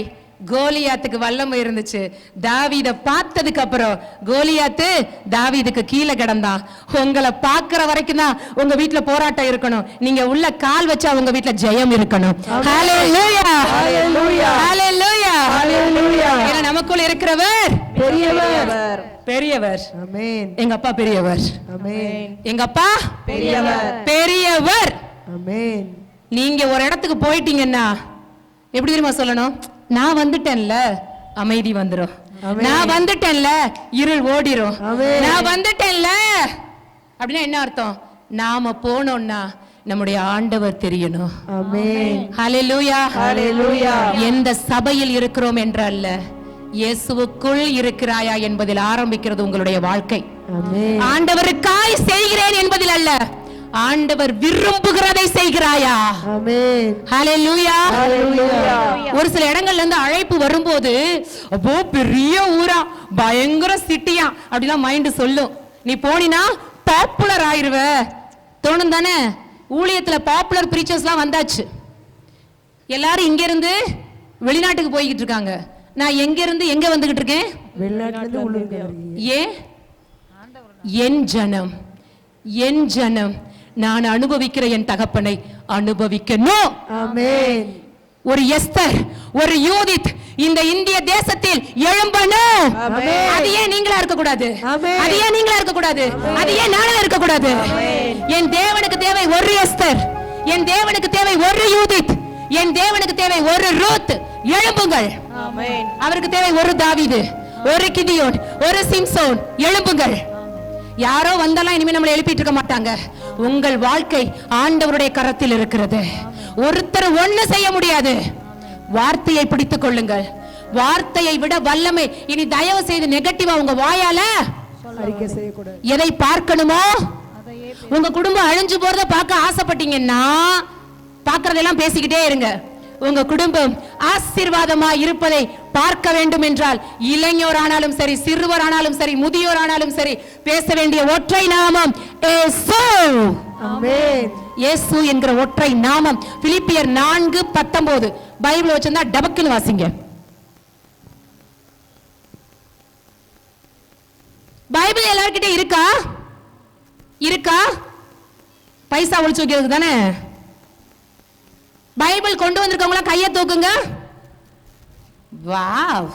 S5: கோலியாத்துக்கு வல்லமை இருந்துச்சு. தாவீதை பார்த்ததுக்கு அப்புறம் கோலியாத்து தாவீதுக்கு கீழே கிடந்தான். உங்களை பார்க்கிற வரைக்கும் தான் உங்க வீட்டுல போராட்டம் இருக்கணும். நீங்க உள்ள கால் வச்சா உங்க வீட்டுல ஜெயம் இருக்கணும். ஹalleluya, ஹalleluya, ஹalleluya, ஹalleluya. ஏன்னா நமக்குள்ள இருக்கிறவர்
S1: பெரியவர்,
S5: பெரியவர்.
S1: ஆமென்.
S5: எங்க அப்பா பெரியவர்.
S1: ஆமென்.
S5: எங்க அப்பா பெரியவர், பெரியவர்.
S1: ஆமென்.
S5: நீங்க ஒரு இடத்துக்கு போயிட்டீங்கன்னா எப்படி தெரியுமா சொல்லணும்? நான் வந்துட்டேன்ல, அமைதி வந்துரும். நான் வந்துட்டேன்ல, இருள் ஓடிரும். நான் வந்துட்டேன்ல அப்படின்னா என்ன அர்த்தம்? நாம போனோம்னா நம்முடைய ஆண்டவர் தெரியணும்.
S1: ஆமென்.
S5: ஹalleluya,
S1: ஹalleluya.
S5: எந்த சபையில் இருக்கிறோம் என்றல்ல, இயேசுவுக்குள் இருக்கிறாயா என்பதில் ஆரம்பிக்கிறது உங்களுடைய வாழ்க்கை.
S1: ஆமென்.
S5: ஆண்டவருக்காய் செய்கிறேன் என்பதில் அல்ல, ஆண்டவர் விரும்புகிறதை செய்கிறாயா?
S1: ஆமென்.
S5: ஹalleluya,
S1: ஹalleluya.
S5: ஒரு சில இடங்கள்ல இருந்து அழைப்பு வரும்போது அப்போ பெரிய ஊரா, பயங்கர சிட்டியா அப்படிலாம் மைண்ட் சொல்லும். நீ போனினா பாப்புலர் ஆயிருவ தோணும் தானே? ஊழியத்துல பாப்புலர் பிரீச்சர்ஸ்லாம் வந்தாச்சு. எல்லாரும் இங்க இருந்து வெளிநாட்டுக்கு போய்கிட்டு இருக்காங்க. நான் எங்க இருந்து எங்க வந்துகிட்டு இருக்கேன்?
S1: வெளிநாட்டுல இருந்து உள்ளூருக்கு வரீங்க.
S5: ஏன்? என் ஜனம், என் ஜனம் நான் அனுபவிக்கிற என் தகப்பனை அனுபவிக்கணும்.
S1: ஆமென்.
S5: ஒரு எஸ்தர், ஒரு யூதித் இந்த இந்திய தேசத்தில் எழும்பணும். அது ஏன் நீங்களா இருக்க கூடாது? அது ஏன் நீங்களா இருக்க கூடாது? அது ஏன் நானா இருக்க கூடாது? என் தேவனுக்கு தேவை ஒரு எஸ்தர், என் தேவனுக்கு தேவை ஒரு யூதித், என் தேவனுக்கு தேவை ஒரு ரூத். எழும்புங்கள். அவருக்கு தேவை ஒரு தாவீது, ஒரு கிதியோன், ஒரு சிம்சோன். எழும்புங்கள். யாரோ வந்தாலும் இனிமே நம்மளை எழுப்பிட்டு இருக்க மாட்டாங்க. உங்கள் வாழ்க்கை ஆண்டவருடைய கரத்தில் இருக்கிறது. ஒருத்தர் ஒண்ணு செய்ய முடியாது. வார்த்தையை பிடித்துக் கொள்ளுங்கள். வார்த்தையை விட வல்லமை. இனி தயவு செய்து நெகட்டிவா உங்க வாயால
S1: அறிக்கை செய்யக்கூடாது.
S5: எதை பார்க்கணுமோ, உங்க குடும்பம் அழிஞ்சு போறத பார்க்க ஆசைப்பட்டீங்கன்னா பார்க்கறதெல்லாம் பேசிக்கிட்டே இருங்க. உங்க குடும்பம் ஆசீர்வாதமா இருப்பதை பார்க்க வேண்டும் என்றால் இளைஞர் ஆனாலும் சரி, சிறுவர் ஆனாலும் சரி, முதியோர் ஆனாலும் சரி, பேச வேண்டிய ஒற்றை நாமம் இயேசு.
S1: ஆமென்.
S5: இயேசு என்கிற ஒற்றை நாமம். பிலிப்பியர் 4:19 பைபிள் வச்சிருந்தா டபக்குன்னு வாசிங்க. பைபிள் எல்லார்கிட்ட இருக்கா? இருக்கா? பைசா ஒளிச்சு வைக்கிறதுக்கு தானே. பைபிள் கொண்டு வந்திருக்கவங்களா கையை தூக்குங்க. வாவ்,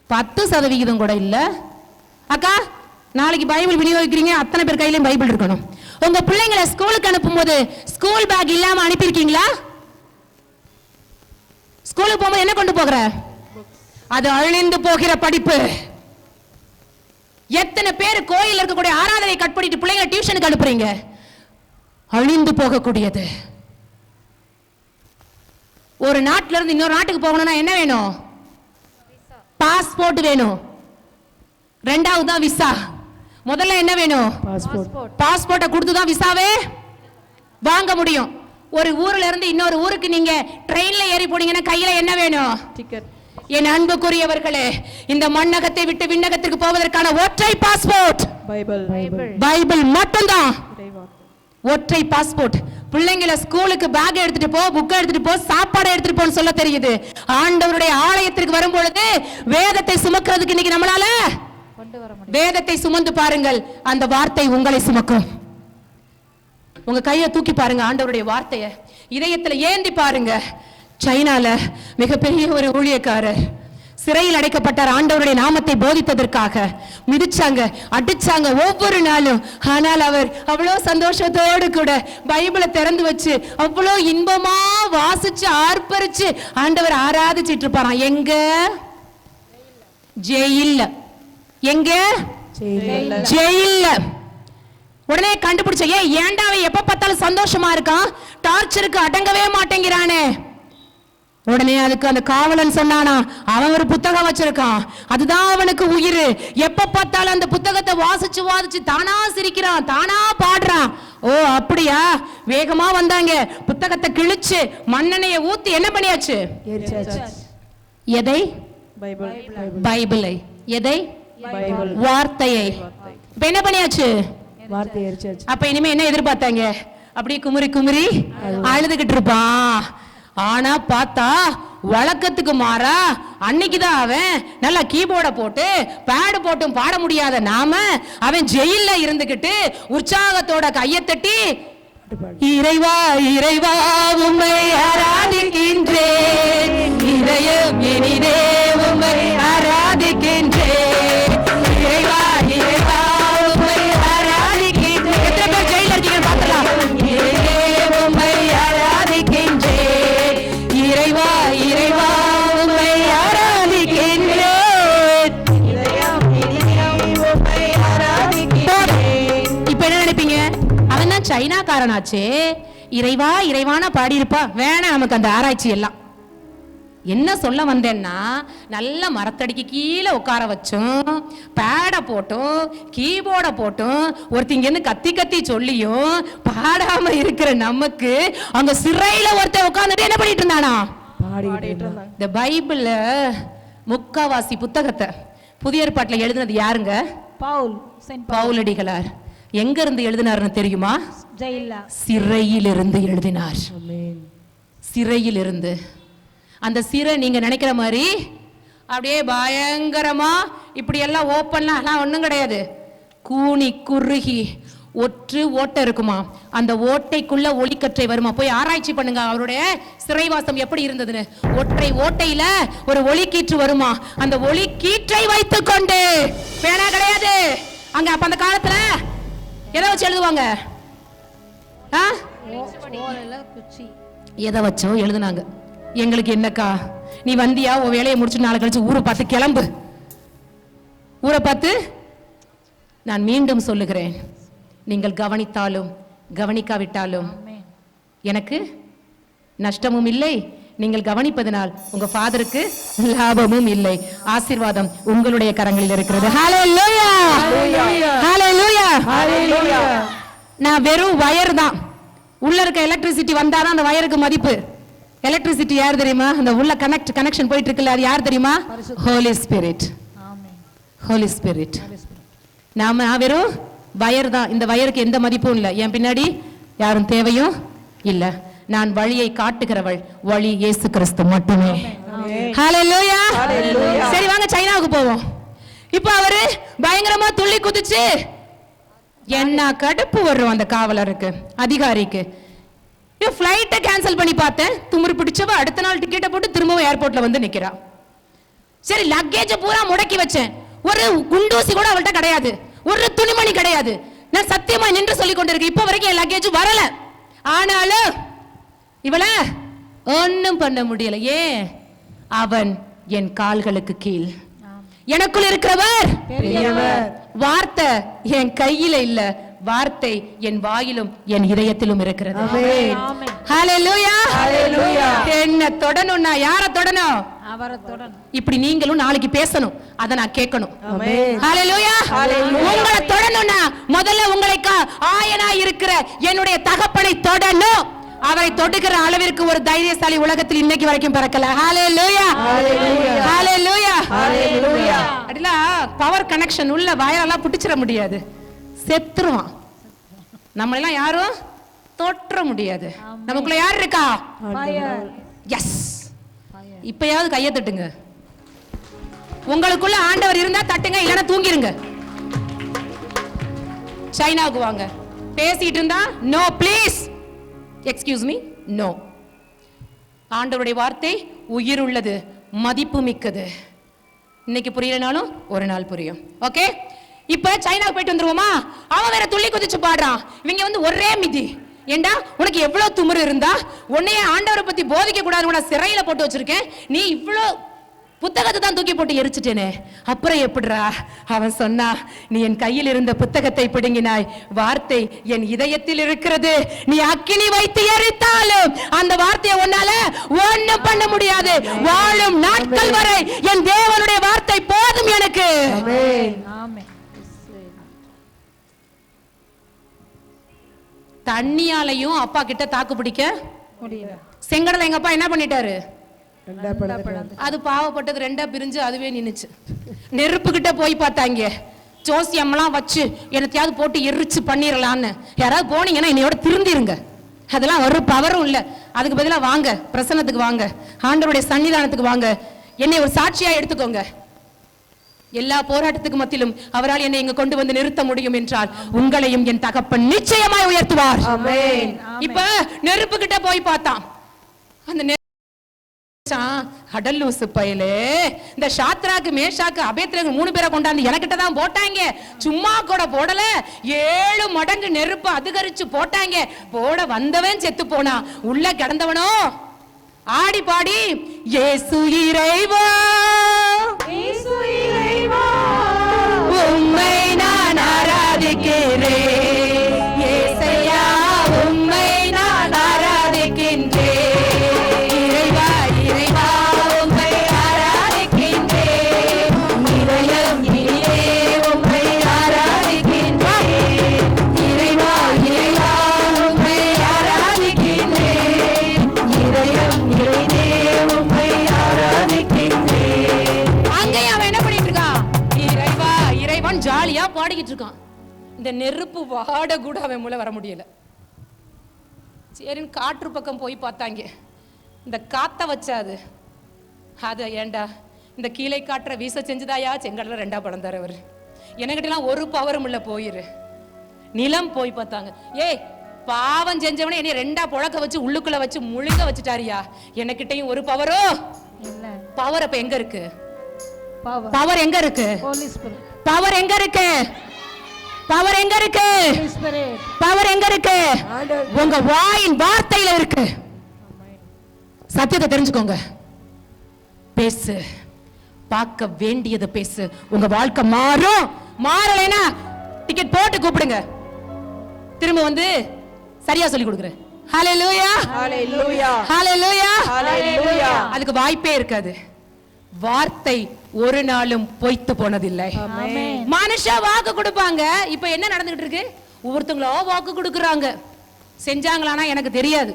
S5: 10% கூட இல்ல. அக்கா, நாளைக்கு பைபிள் விநியோகிக்கிறீங்க, அத்தனை பேர் கையிலும் பைபிள் இருக்கணும். உங்க பிள்ளைங்களை ஸ்கூலுக்கு அனுப்பும் போது ஸ்கூல் பேக் இல்லாம அனுப்பியிருக்கீங்களா? ஸ்கூலுக்கு போகும்போது என்ன கொண்டு போகிற? அது அழிந்து போகிற படிப்பு. எத்தனை பேர் கோயில் இருக்கக்கூடிய ஆராதனை கட் பண்ணிட்டு பிள்ளைங்களை டியூஷனுக்கு அனுப்புறீங்க? அழிந்து போகக்கூடியது. ஒரு நாட்டில இருந்து இன்னொரு நாட்டுக்கு போகணும்னா என்ன வேணும்? பாஸ்போர்ட் வேணும். ரெண்டாவது தான் விசா. முதல்ல என்ன வேணும்? பாஸ்போர்ட்டை கொடுத்து தான் விசாவே வாங்க முடியும். ஒரு ஊர்ல இருந்து இன்னொரு ஊருக்கு நீங்க ட்ரெயின்ல ஏறி போனீங்கன்னா கையில என்ன வேணும்? டிக்கெட். என் அன்புக்குரியவர்களே, இந்த மண்ணகத்தை விட்டு விண்ணகத்திற்கு போவதற்கான ஒற்றை பாஸ்போர்ட் பைபிள். பைபிள் மட்டும்தான் ஒற்றை பாஸ்போர்ட். பிள்ளைங்களை ஸ்கூலுக்கு பேக் எடுத்துட்டு போ, புக் எடுத்துட்டு போ, சாப்பாடு எடுத்துட்டு போன்னு சொல்ல தெரியுது. ஆண்டவருடைய ஆலயத்திற்கு வரும் பொழுது வேதத்தை சுமக்கிறதுக்கு இன்னைக்கு நம்மளால வேதத்தை சுமந்து பாருங்கள். அந்த வார்த்தை உங்களை சுமக்கும். உங்க கையை தூக்கி பாருங்க, ஆண்டவருடைய வார்த்தையை இதயத்துல ஏந்தி பாருங்க. சைனால மிகப்பெரிய ஒரு ஊழியக்காரர் சிறையில் அடைக்கப்பட்டார். ஆண்டவருடைய நாமத்தை போதித்ததற்காக மிதிச்சாங்க, அடிச்சாங்க ஒவ்வொரு நாளும். ஆனால் அவர் அவ்வளோ சந்தோஷத்தோடு கூட பைபிளை திறந்து வச்சு அவ்வளோ இன்பமா வாசிச்சு ஆர்ப்பரிச்சு ஆண்டவர் ஆராதிச்சிட்டு இருப்பாராம். எங்க? ஜெயில்ல. எங்க? ஜெயில்ல. உடனே கண்டுபிடிச்ச, ஏன்டா எப்ப பார்த்தாலும் சந்தோஷமா இருக்கான், டார்ச்சருக்கு அடங்கவே மாட்டேங்கிறானே. உடனே அதுக்கு அந்த காவலன் சொன்னானா, அவன் ஒரு புத்தகம் வச்சிருக்கான், அதுதான் அவனுக்கு உயிர். எப்ப பார்த்தாலும் அந்த புத்தகத்தை வாசிச்சு வாசிச்சு தானா சிரிக்கிறான், தானா பாடுறான். ஓ அப்படியா, வேகமா வந்தாங்க, புத்தகத்தை கிழிச்சு மண்ணெண்ணையை ஊத்தி என்ன பண்ணியாச்சு? எதை? பைபிளை. எதை? வார்த்தையை. இப்ப என்ன பண்ணியாச்சு? அப்ப இனிமே என்ன எதிர்பார்த்தாங்க? அப்படியே குமுறி குமுறி அழுதுகிட்டு இருப்பான். ஆனா பார்த்தா வழக்கத்துக்கு மாறா அன்னைக்குதான் அவன் நல்லா கீபோர்ட போட்டு பேடு போட்டும் பாட முடியாத நாம அவன் ஜெயில இருந்துகிட்டு உற்சாகத்தோட கையை தட்டி, இறைவா இறைவா உம்மை ஆராதிக்கின்றேன், இதயம் இனிதே உம்மை ஆராதிக்கின்றேன், இறைவா இறைவா உம்மை ஆராதிக்கின்றேன். எத்தனை பேர் ஜெயில இருக்கீங்க பார்த்தலாம்? உம்மை ஆராதிக்கின்றேன், இறைவா இறைவா உம்மை ஆராதிக்கின்றேன், உம்மை ஆராதிக்கின்றேன். இப்ப என்ன நினைப்பீங்க? அவன் தான் சைனாக்காரனாச்சே, இறைவா இறைவான பாடி இருப்பா. வேணாம் நமக்கு அந்த ஆராய்ச்சி எல்லாம். என்ன சொல்ல வந்தேன்னா, நல்ல மரத்தடிக்கு கீழே உட்கார வச்சும் பேட போட்டும் கீபோர்ட போட்டும் ஒருத்திங்க கத்தி கத்தி சொல்லியும் பாடாம இருக்கிற நமக்கு அங்க சிறையில ஒருத்தர் உட்கார்ந்துட்டு என்ன பண்ணிட்டு இருந்தானா? இந்த பைபிள்ல முக்காவாசி புத்தகத்தை புதிய ஏற்பாட்டுல எழுதினது யாருங்க? பவுலடிகளார். எங்க இருந்து எழுதினார்னு தெரியுமா? சிறையில் இருந்து எழுதினார். சிறையில் இருந்து. அந்த சிறை நீங்க நினைக்கிற மாதிரி அப்படியே பயங்கரமா இப்படி எல்லாம் ஓப்பன்லாம் ஒண்ணும் கிடையாது. கூனி குறுகி ஒற்று ஓட்டை இருக்குமா, அந்த ஓட்டைக்குள்ள ஒளிக்கற்றை வருமா. போய் ஆராய்ச்சி பண்ணுங்க அவருடைய சிறைவாசம் எப்படி இருந்ததுன்னு. ஒற்றை ஓட்டையில ஒரு ஒளிக்கீற்று வருமா, அந்த ஒளிக்கீற்றை வைத்துக் கொண்டு பேனா கிடையாது அங்க. அப்ப அந்த காலத்துல எதை வச்சு எழுதுவாங்க? எதை வச்சோ எழுதுனாங்க. எங்களுக்கு என்னக்கா, நீ வந்தியா, உன் வேலையை முடிச்சு நாளை கழிச்சு ஊரை பார்த்து கிளம்பு. ஊரை பார்த்து. நான் மீண்டும் சொல்லுகிறேன், நீங்கள் கவனித்தாலும் கவனிக்காவிட்டாலும் எனக்கு நஷ்டமும் இல்லை, நீங்கள் கவனிப்பதனால் உங்க ஃபாதருக்கு லாபமும் இல்லை. ஆசீர்வாதம் உங்களுடைய கரங்களில் இருக்கிறது. ஹல்லேலூயா, ஹல்லேலூயா, ஹல்லேலூயா. நான் வெறும் வயர் தான். உள்ள இருக்க எலக்ட்ரிசிட்டி வந்தாதான் அந்த வயருக்கு மதிப்பு. எலக்ட்ரிசிட்டி யார் தெரியுமா? அந்த உள்ள கனெக்ஷன் போயிட்டு இருக்குல்ல, அது யார் தெரியுமா? ஹோலி ஸ்பிரிட். ஹோலி ஸ்பிரிட். நாம வெறும் வயர் தான். இந்த வயருக்கு எந்த மதிப்பும் இல்லை. என் பின்னாடி யாரும் தேவையும் இல்லை. நான் வழியை காட்டுகிறவள், வழி இயேசு கிறிஸ்து மட்டுமே. ஹல்லேலூயா. சரி வாங்க சைனாவுக்கு போவோம். இப்ப அவரு பயங்கரமா துள்ளி குதிச்சு என்ன கடுப்பு வரும் அந்த காவலருக்கு, அதிகாரிக்கு. ஃப்ளைட்டை கேன்சல் பண்ணி பார்த்தேன். துமுறு பிடிச்சவ அடுத்த நாள் டிக்கெட்டை போட்டு திரும்பவும் ஏர்போர்ட்ல வந்து நிக்கிறா. சரி லக்கேஜ் பூரா முடக்கி வச்சேன். ஒரு குண்டூசி கூட அவள்கிட்ட கிடையாது, ஒரு துணிமணி கிடையாது. நான் சத்தியமா நின்று சொல்லி கொண்டிருக்கேன், இப்ப வரைக்கும் என் லக்கேஜ் வரல. ஆனாலும் இவளை ஒன்னும் பண்ண முடியல. ஏன்? அவன் என் கால்களுக்கு கீழ். எனக்குள் இருக்கிறவர் வார்த்தை என் கையில இல்ல, வார்த்தை என் வாயிலும் என் இதயத்திலும் இருக்கிறது. ஹல்லேலூயா, ஹல்லேலூயா. என்ன தொடணும்னா யாரை தொடணும்? அவரை தொடணும். இப்படி நீங்களும் நாளைக்கு பேசணும், அதை நான் கேட்கணும். ஹல்லேலூயா. உங்களை தொடணும்னா முதல்ல உங்களை ஆயனா இருக்கிற என்னுடைய தகப்பனை தொடணும். அவரை தொடுகிற அளவிற்கு ஒரு தைரியசாலி உலகத்தில் இன்னைக்கு வரைக்கும் பிறக்கல. ஹல்லேலூயா, ஹல்லேலூயா, ஹல்லேலூயா. அடில பவர் கனெக்ஷன் உள்ள வயரெல்லாம் புடிச்சிட முடியாது, செத்துருவான். நம்ம எல்லாம் யாரும் தொற்ற முடியாது. நமக்குள்ள யார் இருக்கா? எஸ். இப்பயாவது கையை தட்டுங்க. உங்களுக்குள்ள ஆண்டவர் இருந்தா தட்டுங்க, இல்லைன்னா தூங்கிருங்க. சைனாவுக்கு வாங்க. பேசிட்டு இருந்தா no please, excuse me, no. ஆண்டவருடைய வார்த்தை உயிர் உள்ளது, மதிப்பு மிக்கது. இன்னைக்கு புரியலனாலும் ஒரு நாள் புரியும். ஓகே, இப்ப சைனாவுக்கு போயிட்டு வந்துருவோமா? அவன் வேற துள்ளி குதிச்சு பாடுறான். இவங்க வந்து ஒரே மிதி. ஏண்டா உனக்கு எவ்வளவு துமுறு இருந்தா உன்னைய ஆண்டவரை பத்தி போதிக்க கூடாது, சிறையில போட்டு வச்சிருக்கேன், நீ இவ்வளவு புத்தகத்தை தான் தூக்கி போட்டு எரிச்சிட்டேனே, அப்புறம் எப்படிரா? அவன் சொன்னா, நீ என் கையில் இருந்த புத்தகத்தை பிடுங்கினாய், வார்த்தை என் இதயத்தில் இருக்கிறது, நீ அக்கினி வைத்து எரித்தாலும் அந்த வார்த்தையை உன்னால ஒண்ணும் பண்ண முடியாது. வாழும் நாட்கள் வரை என் தேவனுடைய வார்த்தை போதும் எனக்கு.
S3: தண்ணியாலையும் அப்பா கிட்ட தாக்கு பிடிக்க முடியல. செங்கடலை எங்க அப்பா என்ன பண்ணிட்டாரு? அது பாவப்பட்டது ரெண்டா பிரிஞ்சு அதுவே நின்னுச்சு. நெருப்பு கிட்ட போய் பார்த்தாங்க, ஜோசியம்லாம் வச்சு என்னத்தையாவது போட்டு எரிச்சு பண்ணிடலான்னு. யாராவது போனீங்கன்னா என்னையோட திருந்திருங்க, அதெல்லாம் ஒரு பவரும் இல்லை. அதுக்கு பதிலாக வாங்க, பிரசன்னத்துக்கு வாங்க, ஆண்டவருடைய சன்னிதானத்துக்கு வாங்க, என்னை ஒரு சாட்சியா எடுத்துக்கோங்க. எல்லா போராட்டத்துக்கு மத்தியிலும் அவரால் என்னை இங்க கொண்டு வந்து நிறுத்த முடியும் என்றால் உங்களையும் என் தகப்பன் நிச்சயமாய் உயர்த்துவார். இப்ப நெருப்பு கிட்ட போய் பார்த்தான். அந்த கடலூசு பயலே, இந்த சாத்ராக்கு மேஷாக்கு அபேத்ரேகு 3 பேரை கொண்டாந்து எனக்கிட்ட தான் போட்டாங்க. சும்மா கூட போடல, 7 மடங்கு நெருப்பு அதிகரிச்சு போட்டாங்க. போட வந்தவன் செத்து போனா, உள்ள கிடந்தவனோ ஆடி பாடி இயேசு இறைவா உம்மை நான் ஆராதிக்கிறேன், இயேசையா உம்மை நான் ஆராதிக்கின்றேன். ஜாலியா பாடிக்கிட்டு இருக்கான். இந்த நெருப்பு வாட கூட அவன் மூல வர முடியல. சரின்னு காற்று பக்கம் போய் பார்த்தாங்க. இந்த காத்த வச்சாது அத ஏண்டா இந்த கீழே காற்ற வீச செஞ்சுதாயா? செங்கடல 2ஆ பழந்தார் அவர். எனக்கிட்டலாம் ஒரு பவரும் இல்ல, போயிரு. நிலம் போய் பார்த்தாங்க. ஏய், பாவம் செஞ்சவனே என்னை 2ஆ புழக்க வச்சு உள்ளுக்குள்ள வச்சு முழுங்க வச்சுட்டாரியா? எனக்கிட்டையும் ஒரு பவரோ இல்ல. பவர் அப்ப எங்க இருக்கு? பவர் எங்க இருக்கு? பவர் எங்க இருக்கு? பவர் எங்க இருக்கு? பவர் எங்க இருக்கு? உங்க வாயின் வார்த்தையில இருக்கு. சத்தியத்தை தெரிஞ்சுக்கோங்க, பேசு, பார்க்க வேண்டியதை பேசு. உங்க வாழ்க்கை மாறும். மாறலைன்னா டிக்கெட் போட்டு கூப்பிடுங்க, திரும்ப வந்து சரியா சொல்லி கொடுக்குறேன். ஹல்லேலூயா, ஹல்லேலூயா, ஹல்லேலூயா, ஹல்லேலூயா. அதுக்கு வாய்ப்பே இருக்காது. வார்த்தை ஒரு நாளும் பொய்த்து போனதில்லை. மனுஷ வாக்கு கொடுப்பாங்க. இப்ப என்ன நடந்துகிட்டு இருக்கு? ஒவ்வொருத்தங்களோ வாக்கு கொடுக்கறாங்க. செஞ்சாங்களானா எனக்கு தெரியாது,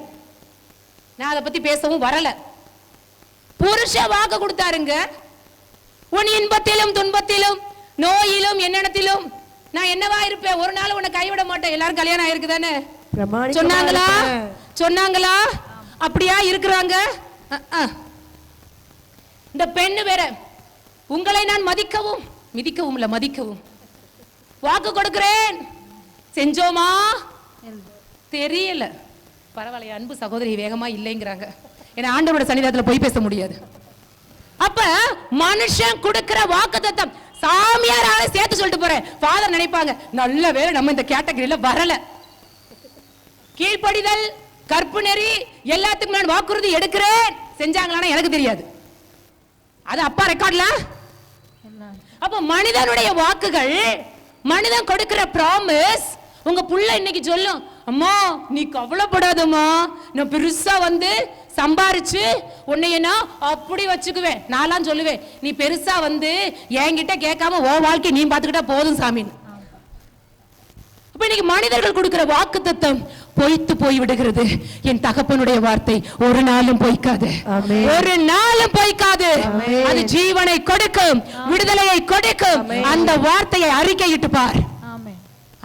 S3: நான் அதை பத்தி பேசவும் வரல. புருஷ வாக்கு கொடுத்தாருங்க, உன் இன்பத்திலும் துன்பத்திலும் நோயிலும் என்னென்னத்திலும் நான் என்னவா இருப்பேன், ஒரு நாள் உன்னை கைவிட மாட்டேன். எல்லாரும் கல்யாணம் ஆயிருக்கு தானே சொன்னாங்களா? சொன்னாங்களா? அப்படியா இருக்கிறாங்க? இந்த பெண்ணு வேற, உங்களை நான் மதிக்கவும் மிதிக்கவும் இல்ல, மதிக்கவும் வாக்கு கொடுக்கிறேன். செஞ்சோமா? தெரியல. பரவாயில்ல, அன்பு சகோதரி வேகமா இல்லைங்கிறாங்க. ஏன்னா ஆண்டவரோட சன்னிதானத்துல போய் பேச முடியாது. அப்ப மனுஷன் கொடுக்கிற வாக்குத்தத்தம் சாமியாரால சேர்த்து சொல்லிட்டு போறேன். ஃபாதர் நினைப்பாங்க, நல்ல வேளை நம்ம இந்த கேட்டகரியில வரல. கீழ்ப்படிதல், கற்பு நெறி எல்லாத்துக்கும் நான் வாக்குறுதி எடுக்கிறேன். செஞ்சாங்களான்னா எனக்கு தெரியாது, அது அப்பா ரெக்கார்ட்ல. அப்ப மனிதனுடைய வாக்குகள், மனிதன் கொடுக்கிற ப்ராமிஸ், உங்க புள்ள இன்னைக்கு சொல்லும், அம்மா நீ கவலைப்படாதம்மா, நான் பெருசா வந்து சம்பாரிச்சு உன்னைய நான் அப்படி வச்சுக்குவேன். நான்லாம் சொல்லுவேன், நீ பெருசா வந்து என்கிட்ட கேட்காம ஓ வாழ்க்கை நீ பாத்துக்கிட்டா போதும் சாமின்னு. அப்ப இன்னைக்கு மனிதர்கள் கொடுக்கிற வாக்குத்தத்தம் பொய்த்து போய் விடுகிறது. என் தகப்பனுடைய வார்த்தை ஒரு நாளும் பொய்க்காது, ஒரு நாளும் பொய்க்காது. அது ஜீவனை கொடுக்கும், விடுதலையை கொடுக்கும். அந்த வார்த்தையை அறிக்கையிட்டு பார்.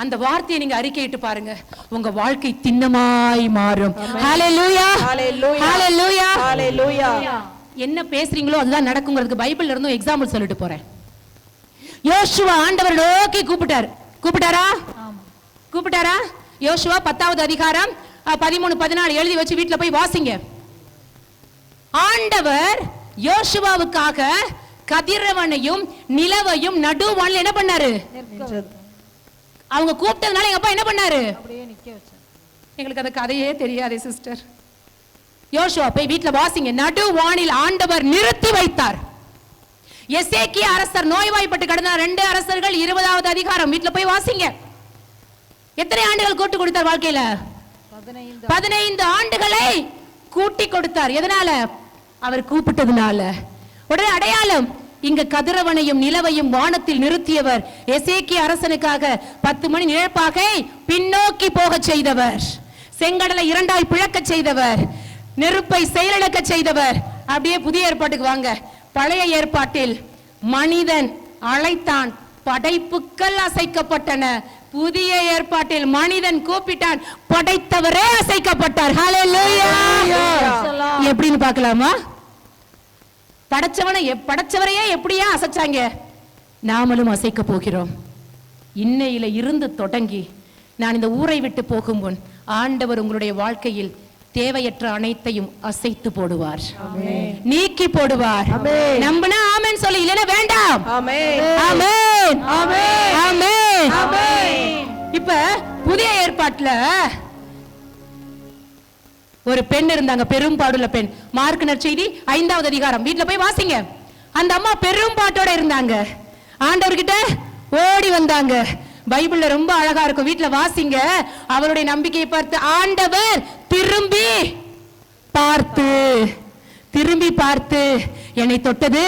S3: அந்த வார்த்தையை நீங்க அறிக்கையிட்டு பாருங்க, உங்க வாழ்க்கை திண்ணமாய் மாறும். ஹல்லேலூயா, ஹல்லேலூயா, ஹல்லேலூயா. என்ன பேசுறீங்களோ அதுதான் நடக்குங்கிறதுக்கு பைபிள்ல இருந்தும் எக்ஸாம்பிள் சொல்லிட்டு போறேன். யோசுவா ஆண்டவர் நோக்கி கூப்பிட்டாரு. கூப்பிட்டாரா? கூப்பிட்டாரா? யோசுவா 10வது அதிகாரம் 13-14 எழுதி வச்சு வீட்டுல போய் வாசிங்க. ஆண்டவர் யோசுவாவுக்காக கதிரவனையும் நிலவையும் நடுவானில் என்ன பண்ணாரு? அவங்க கூப்பிட்டதுனால எங்க அப்பா என்ன பண்ணாரு? எங்களுக்கு அந்த கதையே தெரியாதே சிஸ்டர். யோசுவா போய் வீட்டுல வாசிங்க. நடுவானில் ஆண்டவர் நிறுத்தி வைத்தார். எசேக்கியா அரசர் நோய்வாய்ப்பட்டு கிடந்தார். 2 அரசர்கள் 20வது அதிகாரம் வீட்டுல போய் வாசிங்க. எத்தனை ஆண்டுகள் கூட்டி கொடுத்தார் வாழ்க்கையில? 15 ஆண்டுகளை கூட்டி கொடுத்தார். எதனால? அவர் கூப்பிட்டதுனால. உடனே அடையாளம், இங்க கதிரவனையும் நிலவையும் வானத்தில் நிறுத்தியவர் எசேக்கியா அரசனுக்காக 10 மணி நிழற்பாகை பின்னோக்கி போ போக செய்தவர், செங்கடலை இரண்டாய் பிளக்க செய்தவர், நெருப்பை செயலிழக்க செய்தவர். அப்படியே புதிய ஏற்பாட்டுக்கு வாங்க. பழைய ஏற்பாட்டில் மனிதன் அழைத்தான், படைப்புக்கள் அசைக்கப்பட்டன. புதிய ஏற்பாட்டில் மனிதன் கூப்பிட்டான், படைத்தவரே அசைக்கப்பட்டார். ஹல்லேலூயா. எப்படின்னு பார்க்கலாமா? படைச்சவரையே எப்படியா அசைச்சாங்க? நாமளும் அசைக்க போகிறோம். இன்னையில இருந்து தொடங்கி நான் இந்த ஊரை விட்டு போகும் முன் ஆண்டவர் உங்களுடைய வாழ்க்கையில் தேவையற்ற அனைத்தையும் அசைத்து போடுவார், நீக்கி போடுவார். நம்பினா ஆமென் சொல்லு, இல்லைன்னா வேண்டாம். ஆமென். இப்ப புதிய ஏற்பாட்டுல ஒரு பெண் இருந்தாங்க, பெரும்பாடுள்ள பெண். மார்க் நற்செய்தி 5வது அதிகாரம், வீட்டுல போய் வாசிங்க. அந்த அம்மா பெரும்பாட்டோட இருந்தாங்க, ஆண்டவர்கிட்ட ஓடி வந்தாங்க. பைபிள்ல ரொம்ப அழகா இருக்கும், வீட்டுல வாசிங்க. அவருடைய நம்பிக்கையை பார்த்து ஆண்டவர் திரும்பி பார்த்து என்னை தொட்டது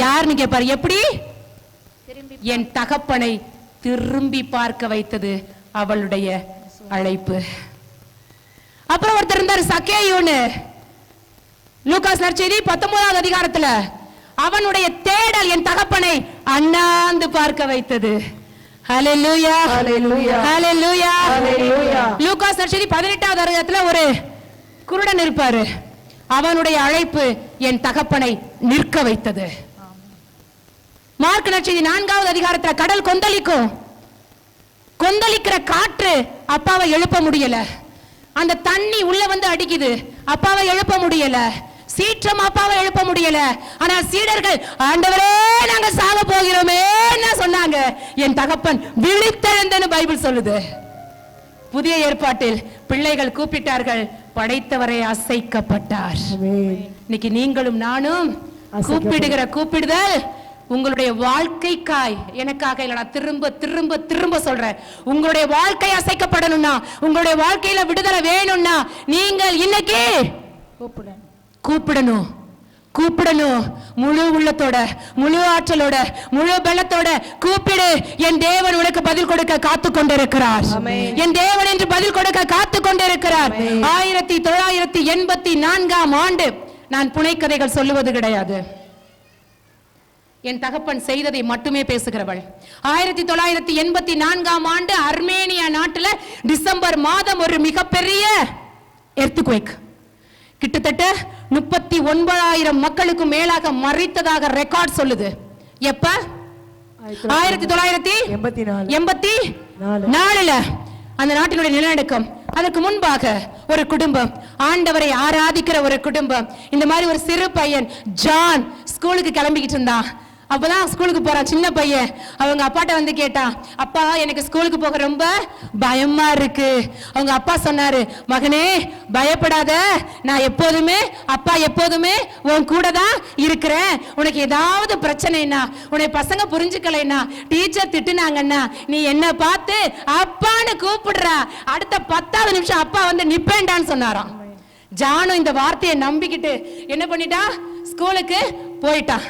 S3: யாருன்னு கேட்பாரு. எப்படி? என் தகப்பனை திரும்பி பார்க்க வைத்தது அவளுடைய அழைப்பு. அப்புறம் ஒருத்தர் இருந்தார், சக்கேயுன்னு. லூகாஸ் நற்செய்தி 19வது அதிகாரத்துல அவனுடைய தேடல் என் தகப்பனை அண்ணாந்து பார்க்க வைத்தது. ஹல்லேலூயா, ஹல்லேலூயா, ஹல்லேலூயா, ஹல்லேலூயா. லூகாஸ் நற்செய்தி 18வது அதிகாரத்துல ஒரு குருடன் இருப்பாரு, அவனுடைய அழைப்பு என் தகப்பனை நிற்க வைத்தது. மார்க் நற்செய்தி 4வது அதிகாரத்துல கடல் கொந்தளிக்கிற காற்று அப்பாவை எழுப்ப முடியல. அந்த தண்ணி உள்ள வந்து அடிக்குது, அப்பாவை எழுப்ப முடியல. சீற்றம் அப்பாவை எழுப்ப முடியல. ஆனா சீடர்கள், ஆண்டவரே நாங்க சாக போகிறோமே சொன்னாங்க. என் தகப்பன் விழித்தெழுந்தன்னு பைபிள் சொல்லுது. புதிய ஏற்பாட்டில் பிள்ளைகள் கூப்பிட்டார்கள், படைத்தவரை அசைக்கப்பட்டார். இன்னைக்கு நீங்களும் நானும் கூப்பிடுகிற கூப்பிடுதல் உங்களுடைய வாழ்க்கைக்காய், எனக்காக இல்ல, திரும்ப திரும்ப திரும்ப சொல்றேன். உங்களுடைய வாழ்க்கை அசைக்கப்படணும்னா, உங்களுடைய வாழ்க்கையில விடுதலை வேணும்னா நீங்கள் இன்னைக்கு கூப்பிடணும். முழு உள்ளத்தோட, முழு ஆற்றலோட, முழு பலத்தோட கூப்பிடு. என் தேவன் உனக்கு பதில் கொடுக்க காத்து கொண்டிருக்கிறார். என் தேவன் என்று பதில் கொடுக்க காத்து கொண்டிருக்கிறார். 1984ஆம் ஆண்டு, நான் புனைக்கதைகள் சொல்லுவது கிடையாது, என் தகப்பன் செய்ததை மட்டுமே பேசுகிறவள். 1984ஆம் ஆண்டு அர்மேனியா நாட்டுல டிசம்பர் மாதம் ஒரு மிகப்பெரிய எர்த்குவேக், கிட்டத்தட்ட 39,000 மக்களுக்கு மேலாக மறித்ததாக ரெக்கார்ட் சொல்லுது. எப்ப? 1984 அந்த நாட்டினுடைய நிலநடுக்கம். அதற்கு முன்பாக ஒரு குடும்பம், ஆண்டவரை ஆராதிக்கிற ஒரு குடும்பம். இந்த மாதிரி ஒரு சிறு பையன் ஜான் ஸ்கூலுக்கு கிளம்பிக்கிட்டு இருந்தான். அப்பதான் ஸ்கூலுக்கு போறான் சின்ன பையன். அவங்க அப்பாட்ட வந்து கேட்டான், அப்பா எனக்கு ஸ்கூலுக்கு போக ரொம்ப பயமா இருக்கு. அவங்க அப்பா சொன்னாரு, மகனே பயப்படாத, நான் எப்போதுமே அப்பா எப்போதுமே உன் கூட தான் இருக்கிறேன். உனக்கு ஏதாவது பிரச்சனைனா, உன்னை பசங்க புரிஞ்சுக்கலைன்னா, டீச்சர் திட்டுனாங்கன்னா, நீ என்ன பார்த்து அப்பான்னு கூப்பிடுறா, அடுத்த 10வது நிமிஷம் அப்பா வந்து நிப்பேண்டான்னு சொன்னாராம். ஜானும் இந்த வார்த்தையை நம்பிக்கிட்டு என்ன பண்ணிட்டா, ஸ்கூலுக்கு போயிட்டான்.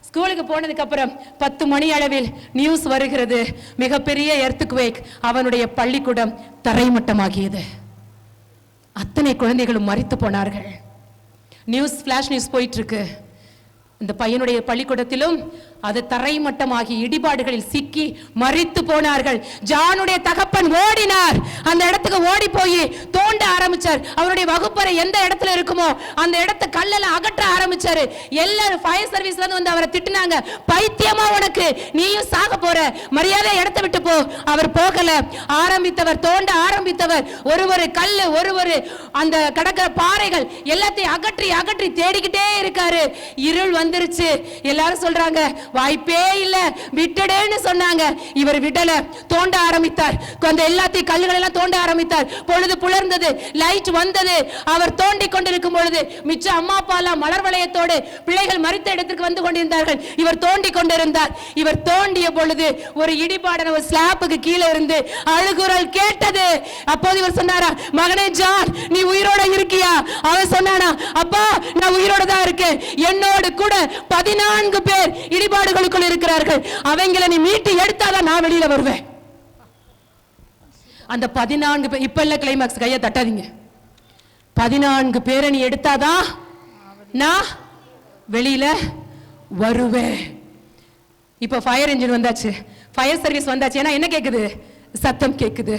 S3: ஸ்கூலுக்கு போனதுக்கு அப்புறம் 10 மணி அளவில் நியூஸ் வருகிறது, மிகப்பெரிய எர்த்குவேக். அவனுடைய பள்ளிக்கூடம் தரைமட்டமாகியது. அத்தனை குழந்தைகளும் மரித்து போனார்கள். நியூஸ், ஃபிளாஷ் நியூஸ் போயிட்டு இருக்கு. இந்த பையனுடைய பள்ளிக்கூடத்திலும் அது தரைமட்டமாகி இடிபாடுகளில் சிக்கி மரித்து போனார்கள். ஜானுடைய தகப்பன் ஓடினார். அந்த இடத்துக்கு ஓடி போய் தோண்ட ஆரம்பிச்சார். அவருடைய வகுப்பறை எந்த இடத்துல இருக்குமோ அந்த இடத்தை கல்லெல்லாம் அகற்ற ஆரம்பிச்சாரு. எல்லாரும் ஃபயர் சர்வீஸ்ல இருந்து வந்து அவரை திட்டுனாங்க, பைத்தியமா உனக்கு, நீயும் சாக போற, மரியாதை இடத்தை விட்டு போ. அவர் போகல. ஆரம்பித்தவர், தோண்ட ஆரம்பித்தவர், ஒரு கல்லு, ஒரு அந்த கடற்கர பாறைகள் எல்லாத்தையும் அகற்றி அகற்றி தேடிக்கிட்டே இருக்காரு. இருள் வந்துருச்சு. எல்லாரும் சொல்றாங்க, வாய்ப்பே இல்ல, விட்டுடேன்னு சொன்னாங்க. இவர் விடல, தோண்ட ஆரம்பித்தார். அந்த எல்லாத்தையும் கல்லுகள் எல்லாம் தோண்ட ஆரம்பித்தார். பொழுது புலர்ந்தது, லைட் வந்தது. அவர் தோண்டி கொண்டிருக்கும் பொழுது மிச்ச அம்மா அப்பா எல்லாம் மலர் வளையத்தோடு பிள்ளைகள் மரித்த இடத்துக்கு வந்து கொண்டிருந்தார்கள். இவர் தோண்டி கொண்டிருந்தார். இவர் தோண்டிய பொழுது ஒரு இடிபாடான ஒரு ஸ்லாப்புக்கு கீழே இருந்து அழுகுரல் கேட்டது. அப்போது இவர் சொன்னாரா, மகனே ஜான், நீ உயிரோட இருக்கியா? அவன் சொன்னானா, அப்பா நான் உயிரோட தான் இருக்கேன், என்னோடு கூட 14 பேர் இடிபாடுகளுக்குள் இருக்கிறார்கள், அவங்களை நீ மீட்டு எடுத்தாதான் நான் வெளியில வருவேன்.
S5: அந்த 14 பேர், இப்ப இல்ல கிளைமாக்ஸ், கையை தட்டாதீங்க. 14 பேரை நீ எடுத்தாதான் நான் வெளியில வருவேன். இப்ப ஃபயர் இன்ஜின் வந்தாச்சு, ஃபயர் சர்வீஸ் வந்தாச்சு. ஏன்னா என்ன கேக்குது? சத்தம் கேக்குது.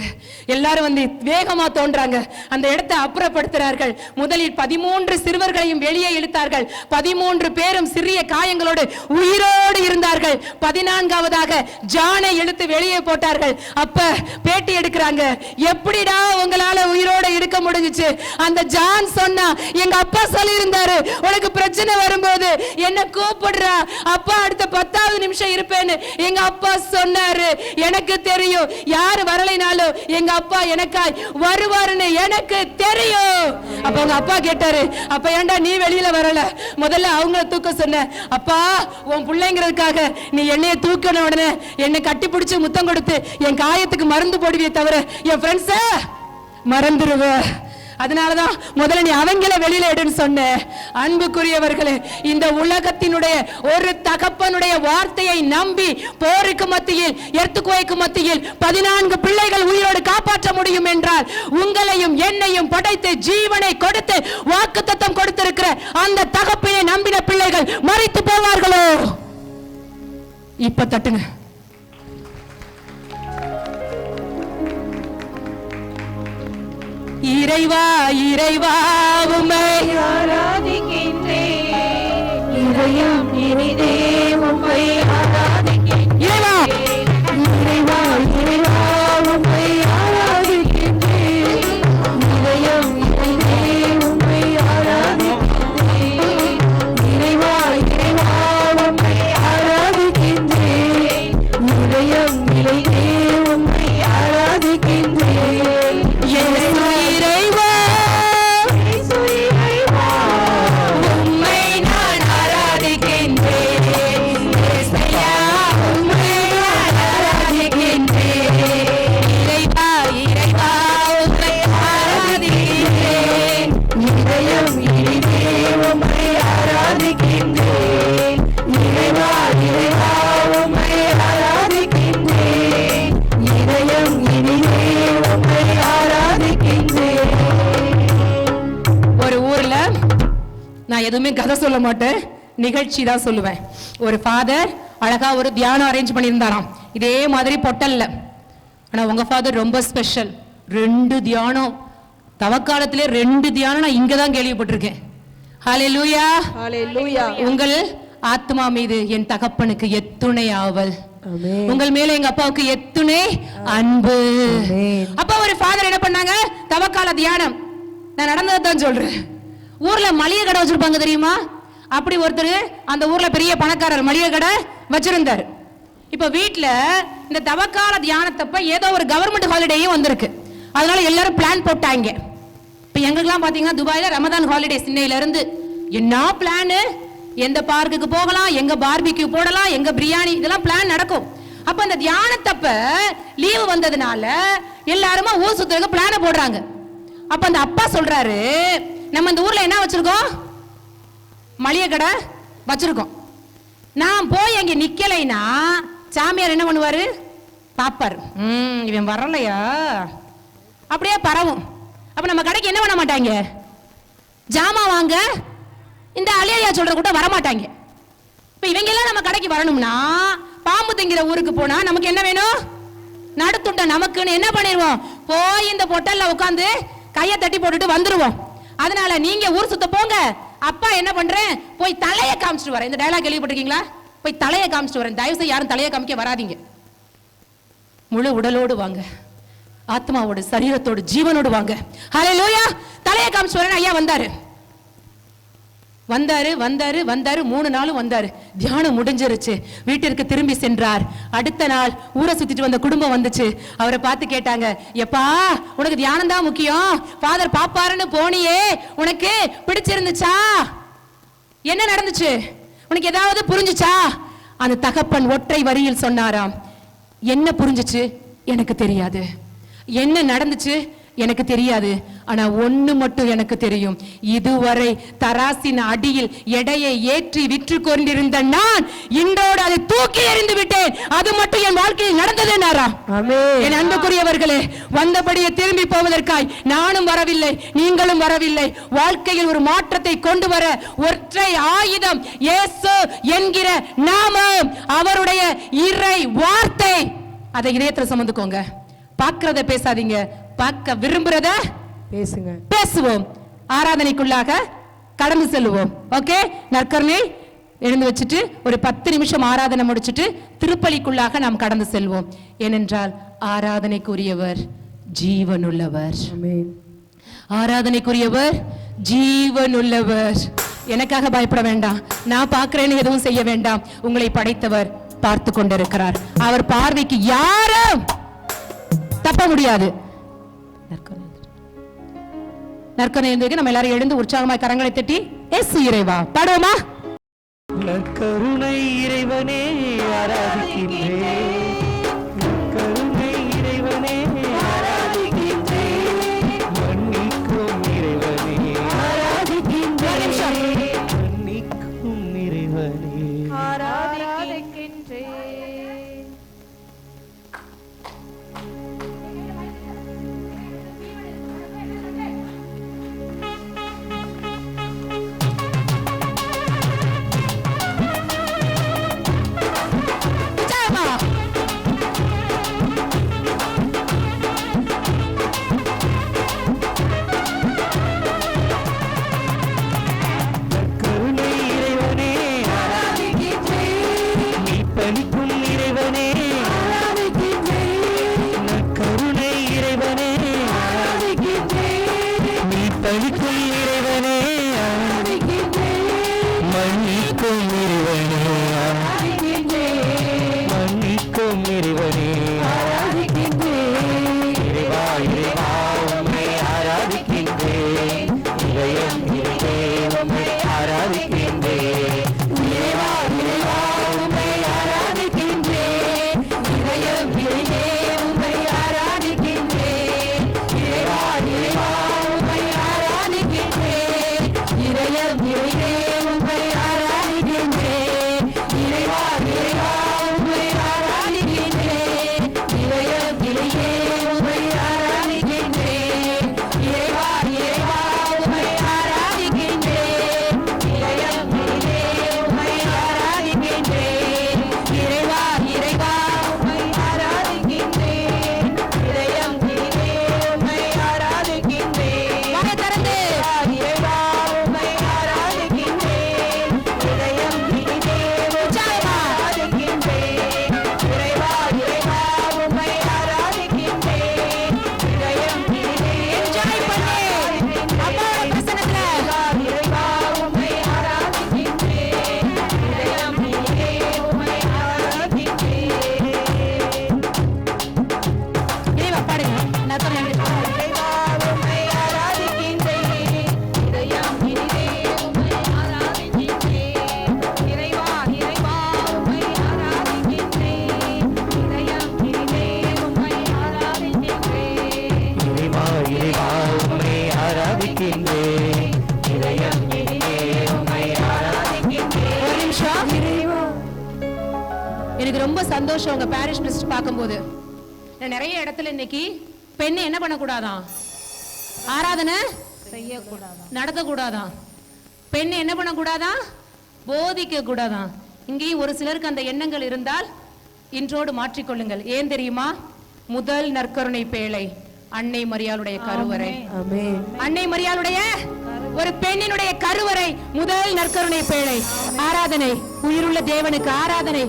S5: எல்லாரும் வந்து வேகமா தோன்றாங்க, அந்த இடத்தை அப்புறப்படுத்துறார்கள். முதலில் 13 சிறுவர்களையும் வெளியே இழுத்தார்கள். 13 பேரும் சிறிய காயங்களோடு உயிரோடு இருந்தார்கள். 14வதாக ஜானை இழுத்து வெளியே போட்டார்கள். அப்ப பேட்டி எடுக்கிறாங்க, எப்படிடா உங்களால உயிரோடு இருக்க முடிஞ்சிச்சு? அந்த ஜான் சொன்னா, எங்க அப்பா சொல்லி இருந்தாரு, உனக்கு பிரச்சனை வரும்போது என்ன கூப்பிடுறா, அப்பா அடுத்த 10வது நிமிஷம் இருப்பேன்னு எங்க அப்பா சொன்னாரு. எனக்கு தெரியும், யாரு வரலைனாலும் எங்க அப்பா எனக்காய் வருவாருன்னு எனக்கு தெரியும். அப்ப உங்க அப்பா கேட்டாரு, அப்ப ஏன்டா நீ வெளியில வரல? முதல்ல அவங்க தூக்க சொன்ன. அப்பா, உன் பிள்ளைங்கிறதுக்காக நீ என்னைய தூக்கின உடனே என்னை கட்டி பிடிச்சு முத்தம் கொடுத்து என் காயத்துக்கு மருந்து போடுவியே தவிர என் ஃப்ரெண்ட்ஸ மறந்துடுவ. அதனாலதான் முதல்ல நீ அவங்கள வெளியில எடுன்னு சொன்ன. அன்புக்குரியவர்களே, இந்த உலகத்தினுடைய ஒரு தகப்பனுடைய வார்த்தையை நம்பி போருக்கு மத்தியில், எர்த்குவேக்கு மத்தியில் 14 பிள்ளைகள் உயிரோடு காப்பாற்ற முடியும் என்றால், உங்களையும் என்னையும் படைத்து ஜீவனை கொடுத்து வாக்குத்தத்தம் கொடுத்திருக்கிற அந்த தகப்பனை நம்பின பிள்ளைகள் மரித்து போவார்களோ? இப்ப தட்டுங்க. இறைவா இறைவா உம்மை
S4: ஆராதிக்கின்றேன், இதயம் இனிதே உம்மை ஆராதிக்கின்றேன்.
S5: இறைவா
S4: இறைவா இறைவா உம்மை ஆராதிக்கின்றேன், இதயம் இனிதே உம்மை ஆராதிக்கின்றேன். இறைவா இறைவா உம்மை ஆராதிக்கின்றேன், இதயம் இனிதே உம்மை ஆராதிக்கின்றேன்.
S5: இறைவா
S4: உம்மை நான் ஆராதிக்கின்றேன், இயேசையா உம்மை நான் ஆராதிக்கின்றேன். இறைவா இறைவா உம்மை ஆராதிக்கின்றேன், இதயம் இனிதே உம்மை ஆராதிக்கின்றேன். இறைவா இறைவா உம்மை ஆராதிக்கின்றேன், இதயம் இனிதே உம்மை ஆராதிக்கின்றேன்.
S5: ஒரு ஊர்ல நான் எதுவுமே கதை சொல்ல மாட்டேன், நிகழ்ச்சி தான் சொல்லுவேன். ஒரு ஃபாதர் அழகா ஒரு தியானம் அரேஞ்ச் பண்ணியிருந்தாராம், இதே மாதிரி பொட்டல்ல. ஆனா உங்க ஃபாதர் ரொம்ப ஸ்பெஷல். 2 தியானம், தவக்காலத்திலே 2 தியானம் நான் இங்க தான் கேள்விப்பட்டிருக்கேன். ஹalleluya
S1: ஹalleluya.
S5: உங்கள் ஆத்மா மீது என் தகப்பனுக்கு எத்துணை ஆவல், உங்கள் மேல எங்க அப்பாவுக்கு எத்துணை அன்பு. அப்ப ஒரு ஃபாதர் என்ன பண்ணாங்க, தவக்கால தியானம். நான் நடந்ததை தான் சொல்றேன். ஊர்ல மளிகை கடை வச்சிருப்பாங்க தெரியுமா? அப்படி ஒருத்தர் அந்த ஊர்ல பெரிய பணக்காரர் மளிகை கடை வச்சிருந்தாரு. இப்ப வீட்டுல இந்த தவக்கால தியானத்தப்ப ஏதோ ஒரு கவர்மெண்ட் ஹாலிடேயும் வந்திருக்கு. அதனால எல்லாரும் பிளான் போட்டாங்க. இப்ப எங்களுக்கெல்லாம் பாத்தீங்கன்னா துபாயில ரமதான் ஹாலிடே சின்னையில இருந்து என்ன பிளானு, எந்த பார்க்குக்கு போகலாம், எங்க பார்பிக்யூ போடலாம், எங்க பிரியாணி, இதெல்லாம் பிளான் நடக்கும். அப்ப இந்த தியானத்தப்ப லீவு வந்ததுனால எல்லாருமா ஊர் சுத்துறதுக்கு பிளான போடுறாங்க. அப்ப அந்த அப்பா சொல்றாரு, நம்ம இந்த ஊர்ல என்ன வச்சிருக்கோம், மளிகை கடை வச்சிருக்கோம். நான் போய் அங்க நிக்கலைன்னா சாமியார் என்ன பண்ணுவாரு, பாப்பார், இவன் வரலையா அப்படியே பரவும். அப்ப நம்ம கடைக்கு என்ன பண்ண மாட்டாங்க, ஜாமா வாங்க இந்த அலியா சொல்ற கூட வரமாட்டாங்க. இப்ப இவங்க எல்லாம் நம்ம கடைக்கு வரணும்னா பாம்பு திங்கிற ஊருக்கு போனா நமக்கு என்ன வேணும், நடுத்துண்ட. நமக்குன்னு என்ன பண்ணிடுவோம், போய் இந்த பொட்டல்ல உட்காந்து கையை தட்டி போட்டுட்டு வந்துருவோம். அதனால நீங்க ஊர் சுத்த போங்க, அப்பா என்ன பண்றேன், போய் தலையை காமிச்சிட்டு வரேன். இந்த டயலாக் கேள்விப்பட்டிருக்கீங்களா? போய் தலையை காமிச்சிட்டு வரேன். தயவு செய்து யாரும் தலையை காமிக்க வராதீங்க. முழு உடலோடு வாங்க, ஆத்மாவோடு, சரீரத்தோடு, ஜீவனோடு வாங்க. ஹல்லேலூயா. தலையை காமிச்சிட்டு வரேன். ஐயா வந்தாரு வந்தாரு வந்தாரு வந்தாரு 3 நாளும் வந்தாரு. தியானம் முடிஞ்சிருச்சு, வீட்டிற்கு திரும்பி சென்றார். அடுத்த நாள் ஊரை சுத்திட்டு வந்த குடும்பம் வந்துச்சு. அவரை பார்த்து கேட்டாங்க, எப்பா உனக்கு தியானம் தான் முக்கியம், ஃபாதர் பாப்பாருன்னு போனியே, உனக்கு பிடிச்சிருந்துச்சா, என்ன நடந்துச்சு, உனக்கு ஏதாவது புரிஞ்சுச்சா? அந்த தகப்பன் ஒற்றை வரியில் சொன்னாராம், என்ன புரிஞ்சுச்சு எனக்கு தெரியாது, என்ன நடந்துச்சு எனக்கு தெரியாது, ஆனா ஒண்ணு மட்டும் எனக்கு தெரியும், இதுவரை தராசின் அடியில் எடையை ஏற்றி விற்று கொண்டிருந்த நான் இன்றோடு அதை தூக்கி எறிந்து விட்டேன். அது மட்டும் என் வாழ்க்கையில் நடந்தது. என் அன்புக்குரியவர்களே, வந்தபடியே திரும்பி போவதற்காய் நானும் வரவில்லை, நீங்களும் வரவில்லை. வாழ்க்கையில் ஒரு மாற்றத்தை கொண்டு வர ஒற்றை ஆயுதம் இயேசு என்கிற நாமம், அவருடைய இறை வார்த்தை. அதை இதயத்துல சுமந்துக்கோங்க. பார்க்கிறத பேசாதீங்க, பார்க்க விரும்புறத
S1: பேசுங்க,
S5: பேசுவோம். ஆராதனைக்குள்ளாக கடந்து செல்லுவோம். ஓகே, நற்கருணை எழுந்து வச்சுட்டு ஒரு 10 நிமிஷம் ஆராதனை முடிச்சிட்டு திருப்பலிக்குள்ளாக நாம் கடந்து செல்வோம். ஏனென்றால் ஆராதனைக்குரியவர் ஜீவனுள்ளவர். ஆராதனைக்குரியவர் ஜீவனுள்ளவர். எனக்காக பயப்பட வேண்டாம், நான் பார்க்கிறேன்னு எதுவும் செய்ய வேண்டாம். உங்களை படைத்தவர் பார்த்து கொண்டிருக்கிறார். அவர் பார்வைக்கு யாரும் தப்ப முடியாது. நற்கருணை நம்ம எல்லாரும் எழுந்து உற்சாகமாய் கரங்களை தட்டி இயேசு இறைவா பாடுவோமா?
S6: நற்கருணை இறைவனே ஆராதிக்கின்றேன், நற்கருணை இறைவனே ஆராதிக்கின்றேன், மன்னிக்கும் இறைவனே ஆராதிக்கின்றேன், மன்னிக்கும் இறைவனே ஆராதிக்கின்றேன்.
S5: எனக்கு ரொம்ப சந்தோஷம் உங்க பாரிஷ் பிரிஸ்ட் பார்க்கும்போது. நான் நிறைய இடத்துல இன்னைக்கு பெண்ணை என்ன பண்ணக்கூடாதான், ஆராதனை செய்யக்கூடாதான், நடத்தக்கூடாதான், பெண்ணை என்ன பண்ணக்கூடாதான், போதிக்க கூடாதான். இங்கேயும் ஒரு சிலருக்கு அந்த எண்ணங்கள் இருந்தால் இன்றோடு மாற்றிக்கொள்ளுங்கள். ஏன் தெரியுமா? முதல் நற்கருணை பேழை அன்னை மரியாளுடைய கருவறை. அன்னை மரியாளுடைய ஒரு பெண்ணினுடைய கருவறை முதல் நற்கருணை பேழை. ஆராதனை, உயிருள்ள தேவனுக்கு ஆராதனை.